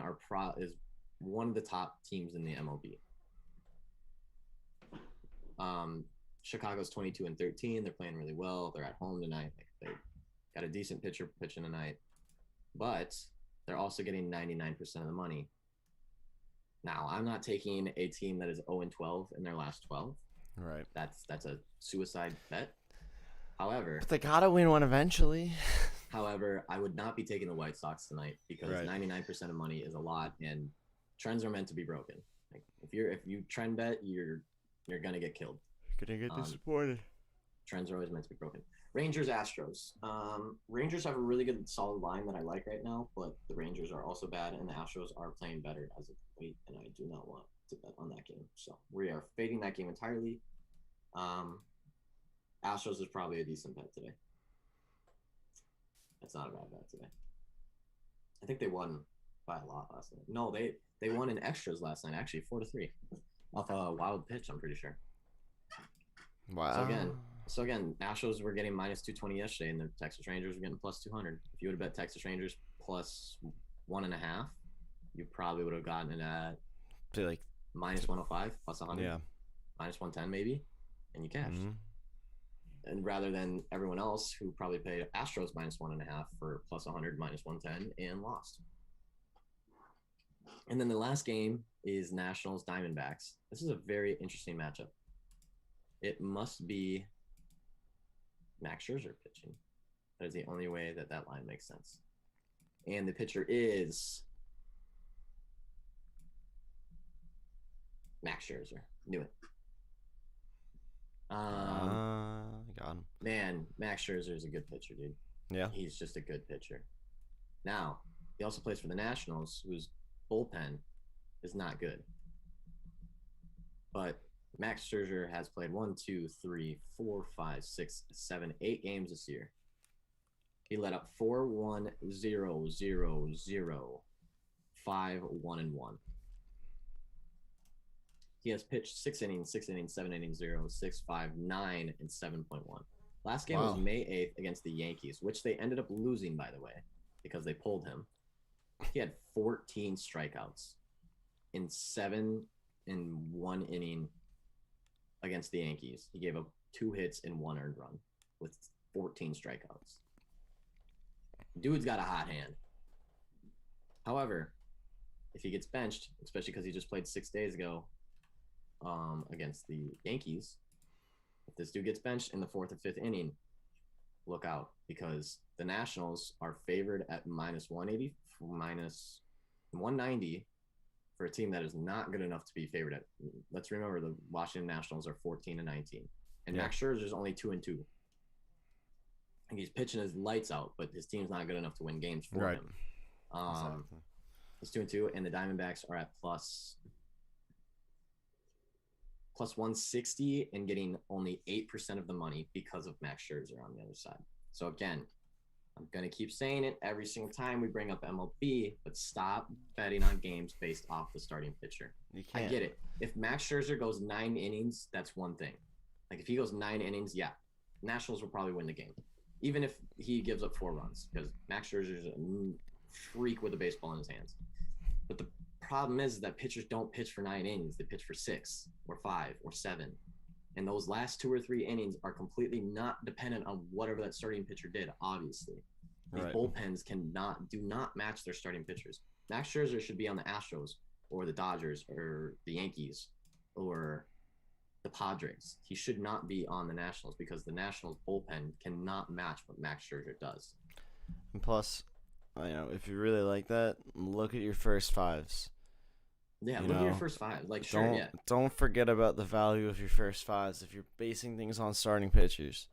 is one of the top teams in the MLB. Chicago's 22-13. They're playing really well. They're at home tonight. They got a decent pitcher pitching tonight, but they're also getting 99% of the money. Now, I'm not taking a team that is 0-12 in their last 12. right. That's a suicide bet. However, But they gotta win one eventually. However, I would not be taking the White Sox tonight because 99% of money is a lot, and trends are meant to be broken. Like, if you trend bet, you're gonna get killed. You're gonna get disappointed. Trends are always meant to be broken. Rangers, Astros. Rangers have a really good solid line that I like right now, but the Rangers are also bad, and the Astros are playing better as of late, and I do not want to bet on that game. So we are fading that game entirely. Astros is probably a decent bet today. That's not a bad bet today. I think they won by a lot last night. No, they won in extras last night, actually 4-3 off a wild pitch. I'm pretty sure. Wow. So again, Astros were getting minus 220 yesterday, and the Texas Rangers were getting plus 200. If you would have bet Texas Rangers plus 1.5, you probably would have gotten it at To like, minus 105, plus 100, yeah. minus 110 maybe, and you cashed. Mhm. And rather than everyone else who probably paid Astros minus 1.5 for plus 100, minus 110, and lost. And then the last game is Nationals Diamondbacks. This is a very interesting matchup. It must be Max Scherzer pitching. That is the only way that that line makes sense. And the pitcher is Max Scherzer. Knew it. Got him. Man, Max Scherzer is a good pitcher, dude. Yeah. He's just a good pitcher. Now, he also plays for the Nationals, whose bullpen is not good. But Max Scherzer has played 1, 2, 3, 4, 5, 6, 7, 8 games this year. He let up 4, 1, 0, 0, 0, 5, 1, and 1. He has pitched 6 innings, 7 innings, 0, 6, 5, 9, and 7.1. Last game was May 8th against the Yankees, which they ended up losing, by the way, because they pulled him. He had 14 strikeouts in 7 in 1 inning against the Yankees. He gave up 2 hits and 1 earned run with 14 strikeouts. Dude's got a hot hand. However, if he gets benched, especially because he just played 6 days ago against the Yankees, if this dude gets benched in the 4th or 5th inning, look out, because the Nationals are favored at minus 180, minus 190 for a team that is not good enough to be favored at. Let's remember the Washington Nationals are 14-19, and Max Scherzer is only 2-2. And he's pitching his lights out, but his team's not good enough to win games for him. Exactly. He's 2-2, and the Diamondbacks are at plus 160 and getting only 8% of the money because of Max Scherzer on the other side. So again, I'm going to keep saying it every single time we bring up MLB, but stop betting on games based off the starting pitcher. You can't. I get it. If Max Scherzer goes 9 innings, that's one thing. Like if he goes 9 innings, yeah, Nationals will probably win the game. Even if he gives up 4 runs, because Max Scherzer is a freak with a baseball in his hands. But the problem is that pitchers don't pitch for 9 innings. They pitch for 6 or 5 or 7. And those last 2 or 3 innings are completely not dependent on whatever that starting pitcher did, obviously. These bullpens do not match their starting pitchers. Max Scherzer should be on the Astros or the Dodgers or the Yankees or the Padres. He should not be on the Nationals because the Nationals bullpen cannot match what Max Scherzer does. And plus, if you really like that, look at your first 5s. Yeah, look at your first 5. Like, sure, yeah. Don't forget about the value of your first 5s if you're basing things on starting pitchers.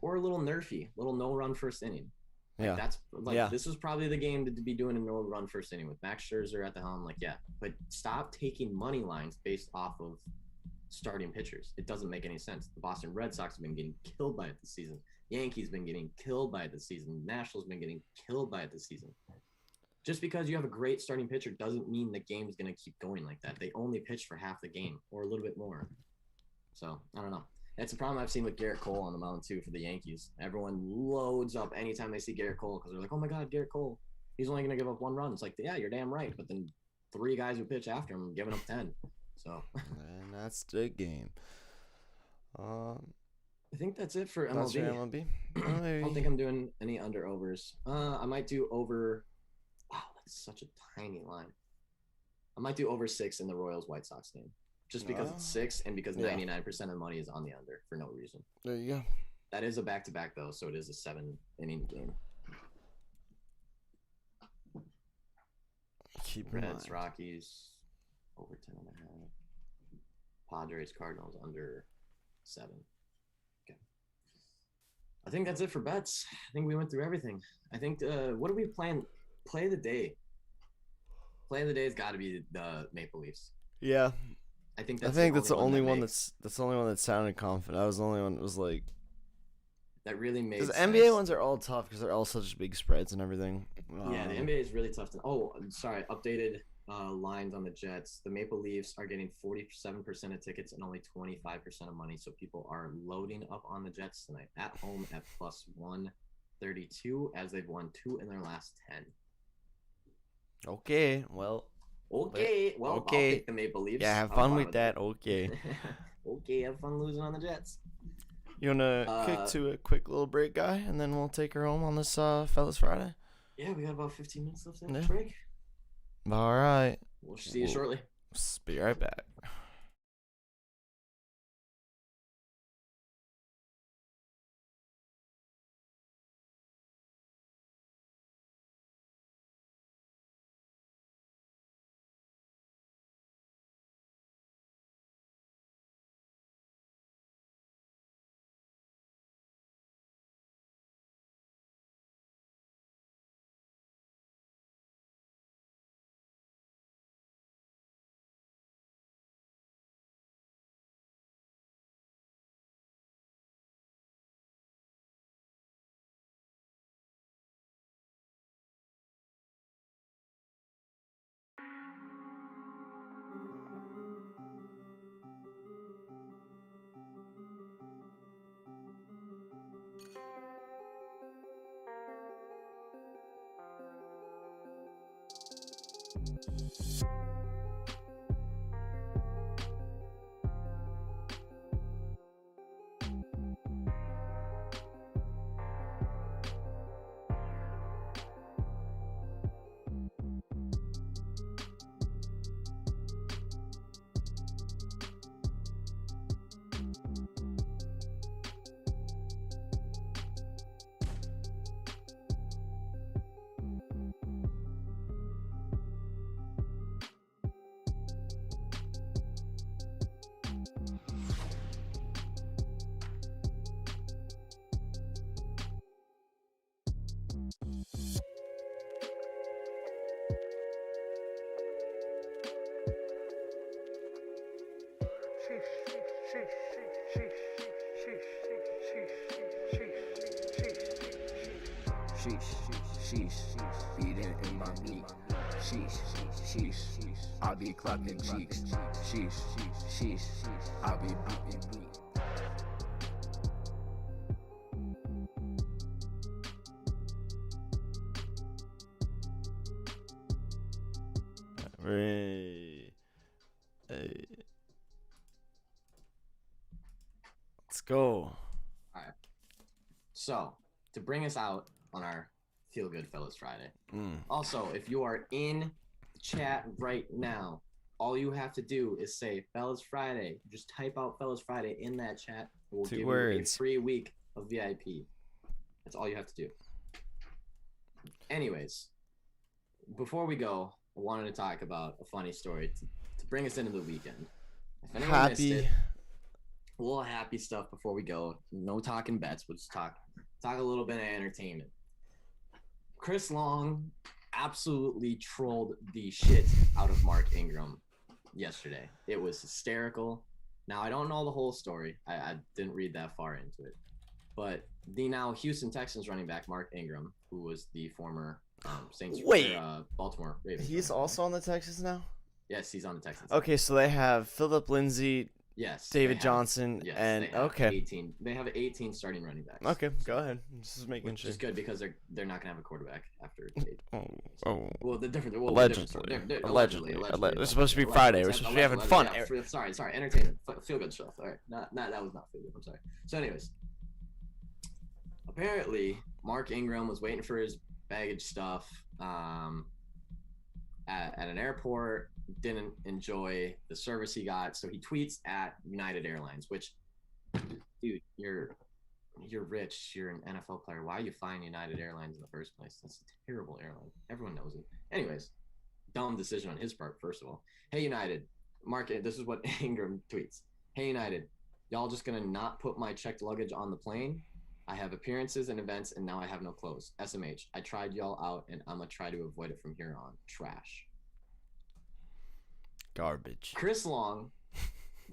Or a little nerfy, little no-run first inning. Like, yeah. This was probably the game to be doing a no-run first inning with Max Scherzer at the helm. Like, yeah, but stop taking money lines based off of starting pitchers. It doesn't make any sense. The Boston Red Sox have been getting killed by it this season. Yankees been getting killed by it this season. Nationals been getting killed by it this season. Just because you have a great starting pitcher doesn't mean the game is going to keep going like that. They only pitch for half the game or a little bit more. So, I don't know. That's a problem I've seen with Garrett Cole on the mound, too, for the Yankees. Everyone loads up anytime they see Garrett Cole because they're like, oh, my God, Garrett Cole. He's only going to give up 1 run. It's like, yeah, you're damn right. But then 3 guys who pitch after him giving up 10. So. And that's the game. I think that's it for MLB. That's your MLB? I don't think I'm doing any under-overs. I might do over. Wow, that's such a tiny line. I might do over 6 in the Royals-White Sox game. Just because it's 6 and because 99% of the money is on the under for no reason. There you go. That is a back-to-back, though, so it is a 7-inning game. Keep Reds, Rockies, over 10.5. Padres, Cardinals, under 7. Okay. I think that's it for bets. I think we went through everything. I think, what do we plan? Play of the day. Play of the day has got to be the Maple Leafs. Yeah. I think that's the only one that's the only one that sounded confident. That was the only one that was like that really made sense. Because NBA ones are all tough because they're all such big spreads and everything. Yeah, the NBA is really tough to. Oh, sorry, updated lines on the Jets. The Maple Leafs are getting 47% of tickets and only 25% of money. So people are loading up on the Jets tonight at home at plus 132 as they've won 2 in their last 10. Okay, well. Okay, well, okay. I'll pick the Maple Leafs. Yeah, have fun with that. Okay. Okay, have fun losing on the Jets. You wanna kick to a quick little break, guy, and then we'll take her home on this Fellas Friday? Yeah, we got about 15 minutes left in Yeah. the break. All right. We'll see you shortly. Be right back. Sheesh, beating in my meat. Sheesh, I be clapping cheeks. Sheesh, I be beating. Hey. Let's go. All right. So, to bring us out on our Feel Good Fellas Friday. Also, if you are in the chat right now, all you have to do is say Fellas Friday. Just type out Fellas Friday in that chat. We'll give you a free week of VIP. That's all you have to do. Anyways, before we go, I wanted to talk about a funny story to bring us into the weekend. If anyone missed it, a little happy stuff before we go. No talking bets. We'll just talk a little bit of entertainment. Chris Long absolutely trolled the shit out of Mark Ingram yesterday. It was hysterical. Now, I don't know the whole story. I didn't read that far into it. But the now Houston Texans running back, Mark Ingram, who was the former Saints Baltimore Ravens. He's also on the Texans now? Yes, he's on the Texans. Okay, so they have Phillip Lindsay, yes, David Johnson, and okay. They have 18 starting running backs. Okay, go ahead. Just making sure. Which is good because they're not gonna have a quarterback after. Well, the difference. Allegedly. It's supposed to be Friday. We're supposed to be having fun. Yeah, sorry, entertainment, feel good stuff. All right, that was not feel good. I'm sorry. So, anyways, apparently Mark Ingram was waiting for his baggage stuff at an airport. Didn't enjoy the service he got, so he tweets at United Airlines, which, dude, you're rich, you're an NFL player. Why are you flying United Airlines in the first place? That's a terrible airline. Everyone knows it. Anyways, dumb decision on his part, first of all. Hey, United, Mark, this is what Ingram tweets. Hey, United, y'all just gonna not put my checked luggage on the plane? I have appearances and events, and now I have no clothes. SMH, I tried y'all out, and I'm gonna try to avoid it from here on. Trash. Garbage. Chris Long,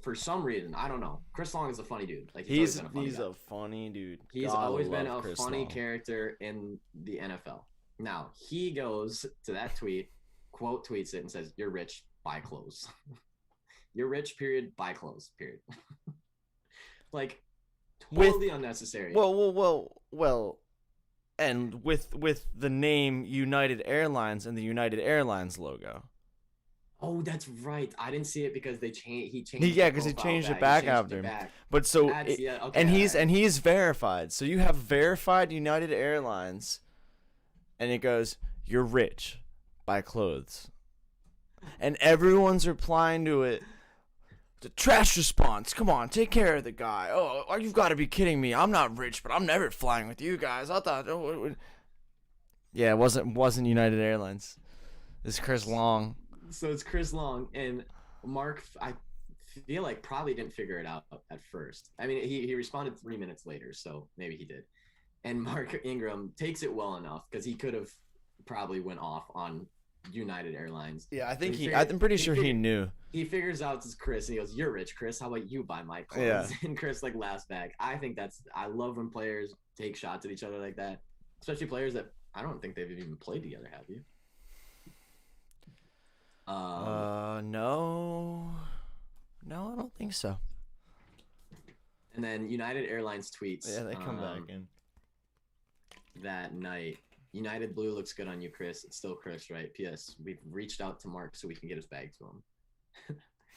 for some reason, I don't know. Chris Long is a funny dude. Like he's a funny dude. He's always been a funny character in the NFL. Now he goes to that tweet quote tweets it and says, "You're rich, buy clothes." You're rich, period, buy clothes, period. Like, totally unnecessary. Well. And with the name United Airlines and the United Airlines logo. Oh, that's right. I didn't see it because he changed. Yeah, because he changed it back after him. But so okay, and he's verified. So you have verified United Airlines, and it goes, "You're rich, buy clothes," and everyone's replying to it. The trash response. Come on, take care of the guy. Oh, you've got to be kidding me. I'm not rich, but I'm never flying with you guys. I thought. Yeah, it wasn't United Airlines. It's Chris Long. So it's Chris Long, and Mark, I feel like probably didn't figure it out at first. I mean, he responded 3 minutes later, so maybe he did. And Mark Ingram takes it well enough because he could have probably went off on United Airlines. Yeah, I'm pretty sure he knew. He figures out it's Chris, and he goes, "You're rich, Chris. How about you buy my clothes?" Yeah. And Chris like laughs back. I love when players take shots at each other like that, especially players that I don't think they've even played together. Have you? No, I don't think so. And then United Airlines tweets. Yeah, they come back in that night. United Blue looks good on you, Chris. It's still Chris, right? P.S. We've reached out to Mark so we can get his bag to him.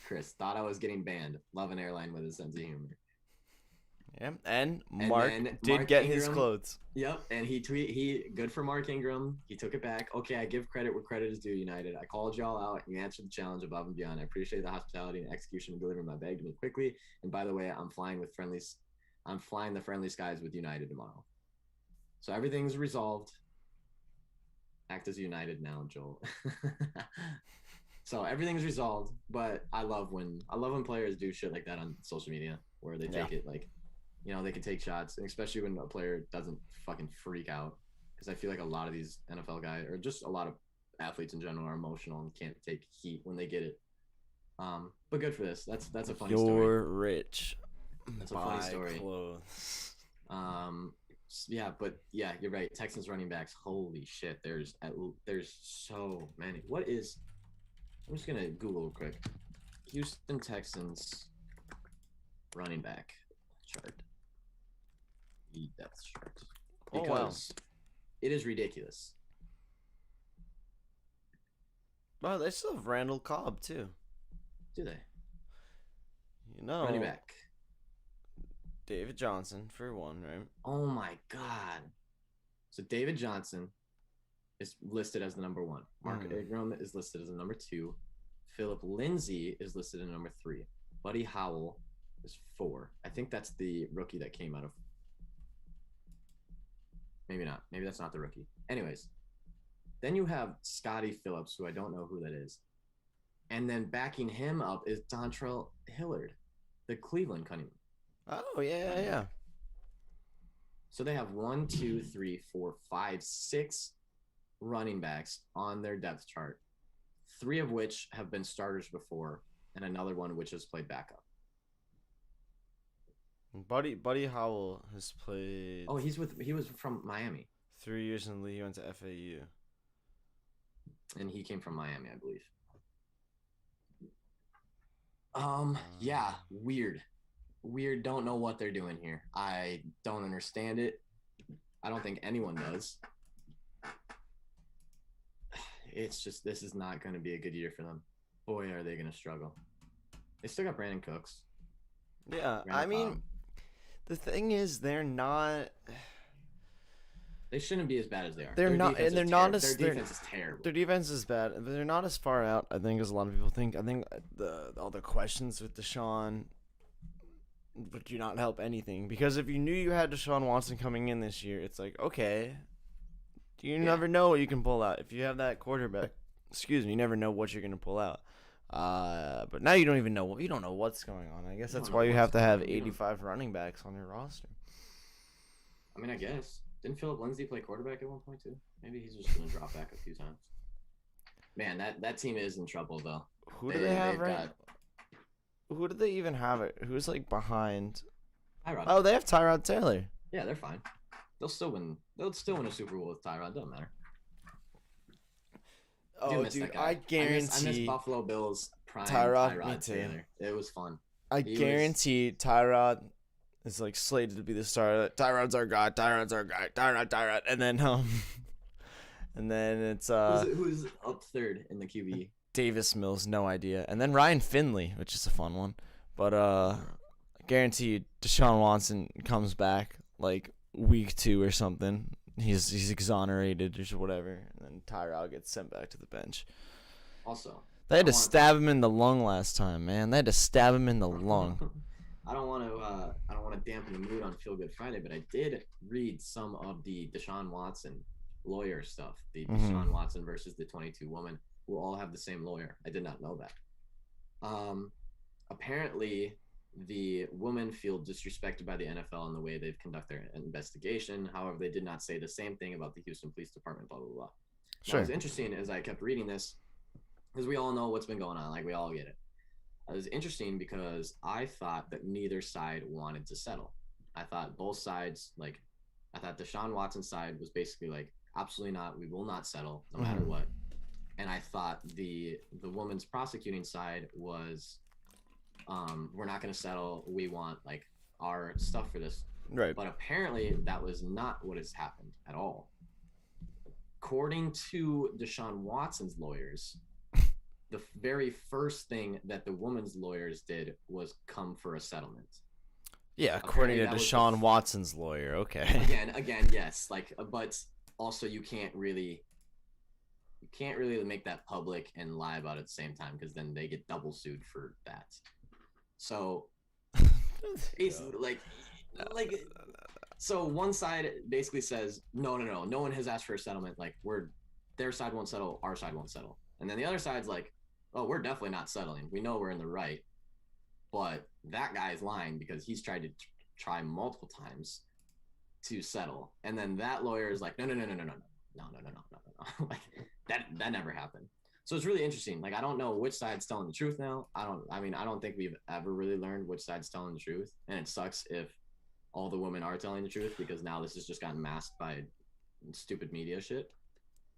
Chris, thought I was getting banned. Love an airline with a sense of humor. Yeah, and Mark did get his clothes. Yep, and he good for Mark Ingram. He took it back. Okay, I give credit where credit is due, United. I called y'all out and you answered the challenge above and beyond. I appreciate the hospitality and execution of delivering my bag to me quickly. And by the way, I'm flying the friendly skies with United tomorrow. So everything's resolved. Act as United now, Joel. So everything's resolved, but I love when players do shit like that on social media where they take it like, they can take shots, and especially when a player doesn't fucking freak out. Because I feel like a lot of these NFL guys, or just a lot of athletes in general, are emotional and can't take heat when they get it. But good for this. That's a funny story. You're rich. That's a funny story. Clothes. Yeah, but yeah, you're right. Texans running backs. Holy shit. There's so many. I'm just gonna Google real quick. Houston Texans running back chart. The depth chart. Because it is ridiculous. Well, they still have Randall Cobb too. Do they? Running back. David Johnson for one, right? Oh my god. So David Johnson is listed as the number 1. Mark Ingram is listed as the number 2. Philip Lindsay is listed as number 3. Buddy Howell is 4. I think that's the rookie that came out of. Maybe not. Maybe that's not the rookie. Anyways, then you have Scotty Phillips, who I don't know who that is. And then backing him up is Dontrell Hillard, the Cleveland Cunningham. Oh, yeah. So they have 6 running backs on their depth chart, 3 of which have been starters before, and another one which has played backup. Buddy Howell has played. Oh, he was from Miami. 3 years in the league. He went to FAU. And he came from Miami, I believe. Yeah, weird. Don't know what they're doing here. I don't understand it. I don't think anyone does. It's just, this is not going to be a good year for them. Boy, are they going to struggle. They still got Brandon Cooks. Yeah, I mean, the thing is, they're not. They shouldn't be as bad as they are. Their defense is terrible. Their defense is bad, but they're not as far out, I think, as a lot of people think. I think all the questions with Deshaun would you not help anything, because if you knew you had Deshaun Watson coming in this year, it's like, okay, you never know what you can pull out if you have that quarterback. Excuse me, you never know what you're gonna pull out. But now you don't even know. You don't know what's going on. I guess that's why you have to have 85 running backs on your roster. I mean, I guess. Didn't Philip Lindsay play quarterback at one point too? Maybe he's just gonna drop back a few times. Man, that team is in trouble though. Who do they have right? Who do they even have it? Who's like behind? Tyrod. Oh, they have Tyrod Taylor. Yeah, they're fine. They'll still win a Super Bowl with Tyrod. Doesn't matter. I do Oh, miss dude, that guy. I I miss guarantee Buffalo Bills prime Tyrod. Me Tyrod too. Taylor. It was fun. I He was guarantee Tyrod is like slated to be the star. Tyrod's our guy. Tyrod's our guy. Tyrod. And then and then it's who's up third in the QB. Davis Mills, no idea. And then Ryan Finley, which is a fun one. But I guarantee you Deshaun Watson comes back like week 2 or something. He's exonerated or whatever, and then Tyrod gets sent back to the bench. Also, They had to stab him in the lung last time, man. They had to stab him in the lung. I don't want to dampen the mood on Feel Good Friday, but I did read some of the Deshaun Watson lawyer stuff. The Deshaun Watson versus the 22 woman who all have the same lawyer. I did not know that. Apparently, the women feel disrespected by the NFL in the way they've conducted their investigation. However, they did not say the same thing about the Houston Police Department, blah, blah, blah. Sure. Now, what's interesting as I kept reading this, because we all know what's been going on. Like, we all get it. It was interesting because I thought that neither side wanted to settle. I thought both sides, like, I thought Deshaun Watson's side was basically like, absolutely not. We will not settle no matter what. And I thought the woman's prosecuting side was, we're not going to settle. We want like our stuff for this. Right. But apparently that was not what has happened at all. According to Deshaun Watson's lawyers, the very first thing that the woman's lawyers did was come for a settlement. Yeah, according to Deshaun Watson's lawyer. Okay. Again, yes. Like, but also you can't really make that public and lie about it at the same time, because then they get double sued for that. So basically, so one side basically says no one has asked for a settlement, like their side won't settle, our side won't settle. And then the other side's like, oh, we're definitely not settling, we know we're in the right, but that guy's lying because he's tried to try multiple times to settle. And then that lawyer is like, no like that never happened. So it's really interesting. Like, I don't know which side's telling the truth now. I don't think we've ever really learned which side's telling the truth. And it sucks if all the women are telling the truth, because now this has just gotten masked by stupid media shit.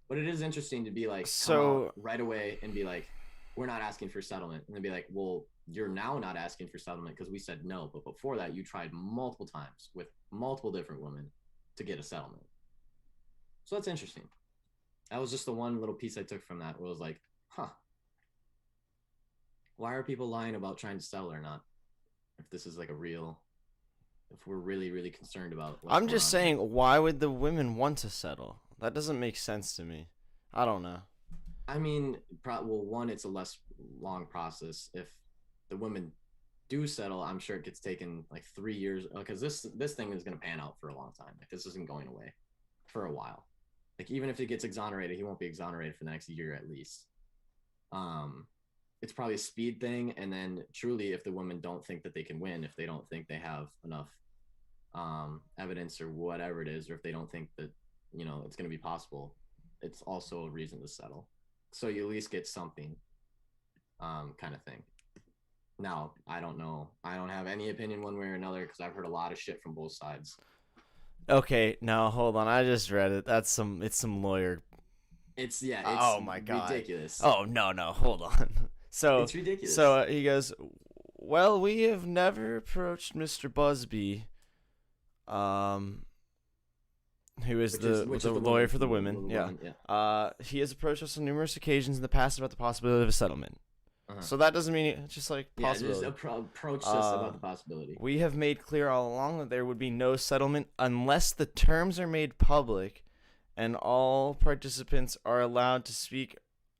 But it is interesting to be like, come out right away and be like, we're not asking for settlement. And then be like, well, you're now not asking for settlement because we said no. But before that, you tried multiple times with multiple different women to get a settlement. So that's interesting. That was just the one little piece I took from that. It was like, why are people lying about trying to settle or not? If this is like if we're really, really concerned about what's I'm just saying, why would the women want to settle? That doesn't make sense to me. I don't know. I mean, one, it's a less long process. If the women do settle, I'm sure it gets taken like 3 years, because this thing is going to pan out for a long time. Like, this isn't going away for a while. Like, even if he gets exonerated, he won't be exonerated for the next year at least. It's probably a speed thing. And then truly, if the women don't think that they can win, if they don't think they have enough evidence or whatever it is, or if they don't think that, it's going to be possible, it's also a reason to settle. So you at least get something, kind of thing. Now, I don't know. I don't have any opinion one way or another, because I've heard a lot of shit from both sides. Okay, now hold on. I just read it. It's some lawyer. It's oh my God, ridiculous. Oh no, hold on. So it's ridiculous. So he goes, well, we have never approached Mr. Busby, who is the lawyer for the women. Yeah. He has approached us on numerous occasions in the past about the possibility of a settlement. So that doesn't mean it's just like possibility. Yeah, just approached us about the possibility. We have made clear all along that there would be no settlement unless the terms are made public and all participants are allowed to speak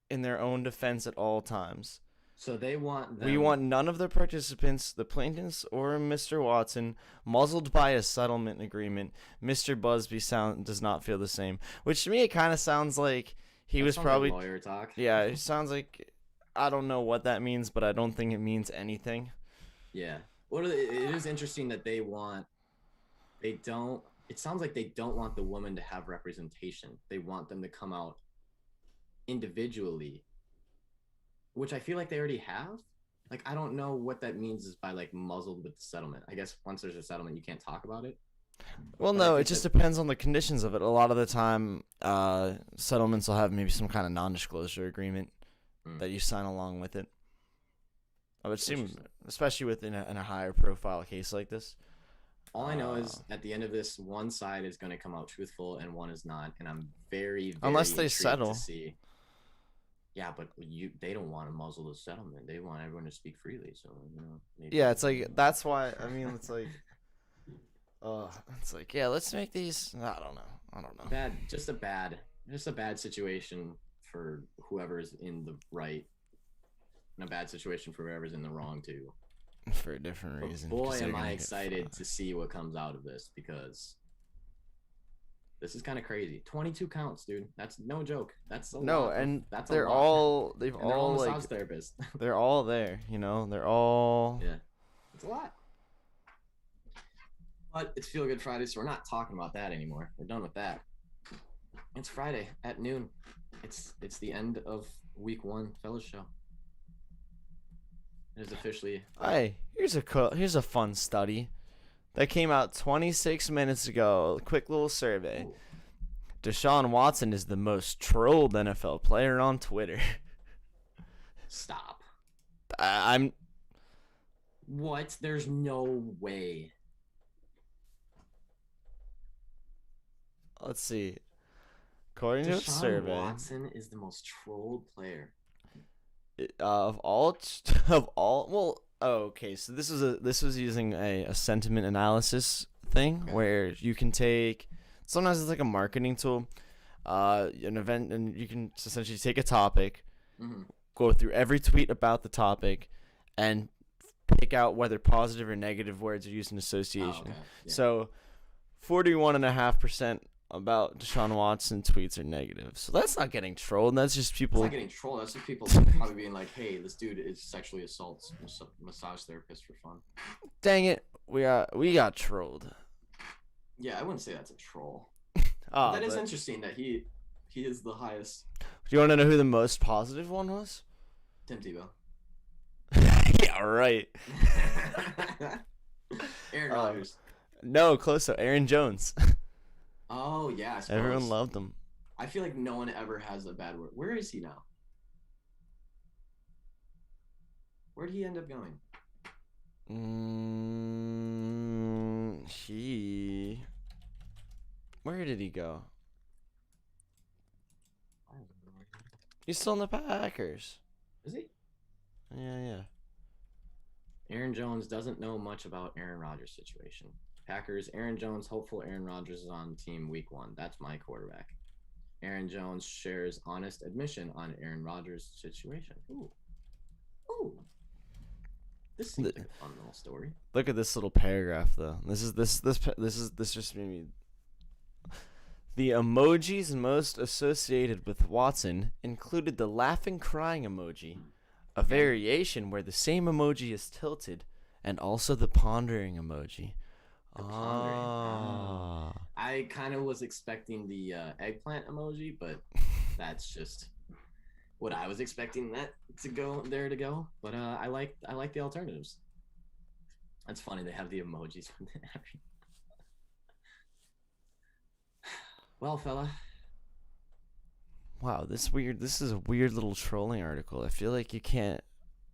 in their own defense at all times. So they want We want none of the participants, the plaintiffs or Mr. Watson, muzzled by a settlement agreement. Mr. Busby does not feel the same. Which to me, it kind of sounds like he was probably like lawyer talk. Yeah, it sounds like, I don't know what that means, but I don't think it means anything. Yeah. It is interesting that it sounds like they don't want the woman to have representation. They want them to come out individually, which I feel like they already have. Like, I don't know what that means is by like muzzled with the settlement. I guess once there's a settlement, you can't talk about it. Well, But I no, it think just that- depends on the conditions of it. A lot of the time, settlements will have maybe some kind of non-disclosure agreement Mm. that you sign along with it. I would assume, Interesting. especially in a higher profile case like this. All I know is at the end of this, one side is going to come out truthful and one is not, and I'm very, very Unless they intrigued settle. to see. Yeah, but they don't want to muzzle the settlement. They want everyone to speak freely. So maybe. Yeah, it's like that's why. I mean, it's like, yeah, let's make these. I don't know. Just a bad situation for whoever's in the right, and a bad situation for whoever's in the wrong too. For a different But reason. boy, 'cause they're am gonna I get excited fucked. to see what comes out of this, because this is kind of crazy. 22 counts, dude. That's no joke. That's a No, lot. and That's a they're lot. all they've And they're all all massage like therapists. they're all there. They're all. Yeah, it's a lot. But it's Feel Good Friday, so we're not talking about that anymore. We're done with that. It's Friday at noon. It's the end of week 1 fellas show. It is officially. Hey, here's a fun study that came out 26 minutes ago. Quick little survey. Ooh. Deshaun Watson is the most trolled NFL player on Twitter. Stop. I'm. What? There's no way. Let's see. According to a Deshaun survey, Watson is the most trolled player. of all, well, okay, so this was using a sentiment analysis thing Okay. where you can take, sometimes it's like a marketing tool, an event, and you can essentially take a topic, Mm-hmm. go through every tweet about the topic, and pick out whether positive or negative words are used in association. Oh, okay. Yeah. So 41.5% about Deshaun Watson tweets are negative. So that's not getting trolled. That's just It's people. not getting trolled. That's just people probably being like, "Hey, this dude is sexually assaults massage therapist for fun." Dang it, we got trolled. Yeah, I wouldn't say that's a troll. Oh, That is but- interesting that he is the highest. Do you want to know who the most positive one was? Tim Tebow. Yeah, right. Aaron Rodgers. No, close though. Aaron Jones. Oh yeah, I suppose. Everyone loved him. I feel like no one ever has a bad word. Where is he now? Where'd he end up going? Where did he go? He's still in the Packers. Is he? Yeah. Aaron Jones doesn't know much about Aaron Rodgers' situation. Packers, Aaron Jones, hopeful Aaron Rodgers is on team week 1. That's my quarterback. Aaron Jones shares honest admission on Aaron Rodgers' situation. Ooh. This seems like a fun little story. Look at this little paragraph though. This just made me. The emojis most associated with Watson included the laughing crying emoji, a variation where the same emoji is tilted, and also the pondering emoji. The pondering. Ah. I kind of was expecting the eggplant emoji, but that's just what I was expecting that to go. But I like the alternatives. That's funny. They have the emojis. Well, fella. Wow, this is a weird little trolling article. I feel like you can't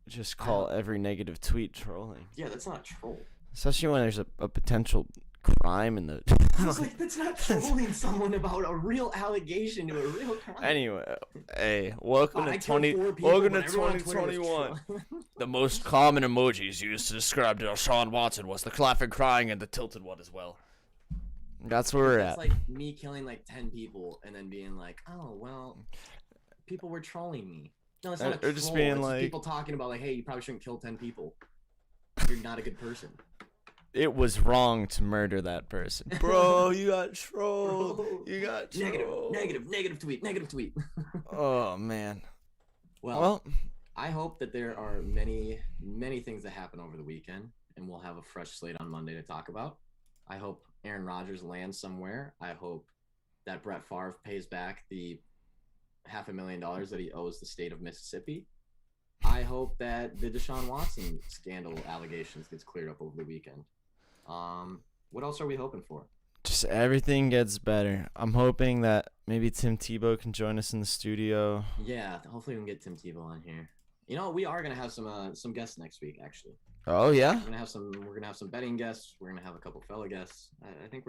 just call every negative tweet trolling. Yeah, that's not troll. Especially when there's a potential crime in the. I was like, that's not trolling someone about a real allegation to a real crime. Anyway, hey, welcome I to killed 4 people, welcome to but everyone on Twitter was 2021. trolling. The most common emojis used to describe Deshaun Watson was the laughing crying and the tilted one as well. That's where we're That's at. like me killing like 10 people and then being like, oh, well, people were trolling me. No, it's not a Or troll. just being It's like- people talking about like, hey, you probably shouldn't kill 10 people. You're not a good person. It was wrong to murder that person. Bro, you got trolled. Bro. You got trolled. Negative tweet. Oh, man. Well, I hope that there are many, many things that happen over the weekend, and we'll have a fresh slate on Monday to talk about. I hope Aaron Rodgers lands somewhere. I hope that Brett Favre pays back the $500,000 that he owes the state of Mississippi. I hope that the Deshaun Watson scandal allegations gets cleared up over the weekend. What else are we hoping for? Just everything gets better. I'm hoping that maybe Tim Tebow can join us in the studio. Yeah, hopefully we can get Tim Tebow on here. You know, we are gonna have some guests next week. Actually, Oh yeah. we're gonna have some betting guests. We're gonna have a couple fellow guests. I think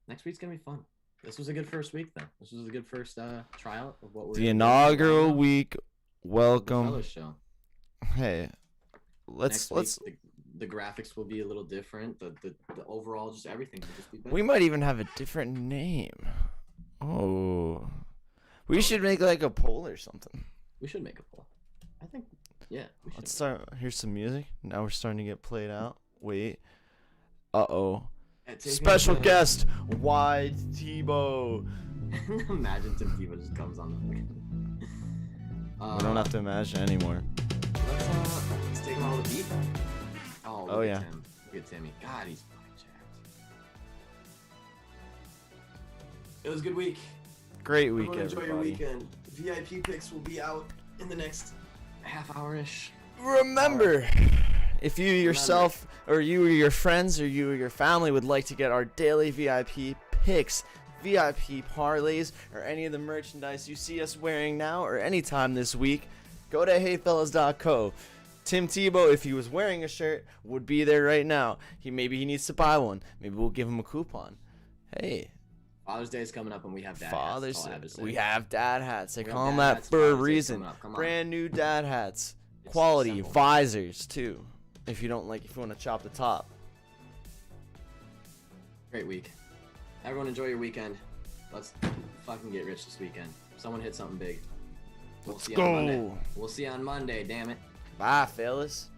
next week's gonna be fun. This was a good first week, though. This was a good first tryout of what we're The inaugural week. Welcome. fellow show. Hey, let's. Next week, the graphics will be a little different. The overall, just everything will just be better. We might even have a different name. Oh, we should make like a poll or something. We should make a poll. I think, yeah. We should. Let's start. Here's some music. Now we're starting to get played out. Wait. Uh-oh. Special guest, Wide Tebow. Imagine Tim Tebow just comes on the We don't have to imagine anymore. Let's take him all the beat. Oh, Oh, yeah. Tim. Look at Timmy. God, he's fucking jacked. It was a good week. Great week, Everyone enjoy everybody. your weekend. VIP picks will be out in the next half hour-ish. Remember, if you yourself or you or your friends or you or your family would like to get our daily VIP picks, VIP parlays, or any of the merchandise you see us wearing now or anytime this week, go to heyfellas.co. Tim Tebow, if he was wearing a shirt, would be there right now. Maybe he needs to buy one. Maybe we'll give him a coupon. Hey, Father's Day is coming up, and we have dad Father's hats. That's all I have to say. we have dad hats. They We have call them dad that hats. for a Father's Day's reason. coming up. Come on. Brand new dad hats. It's Quality assembled. visors too. If you want to chop the top. Great week. Everyone enjoy your weekend. Let's fucking get rich this weekend. Someone hit something big. We'll Let's see you on go. Monday. We'll see you on Monday, damn it. Bye, fellas.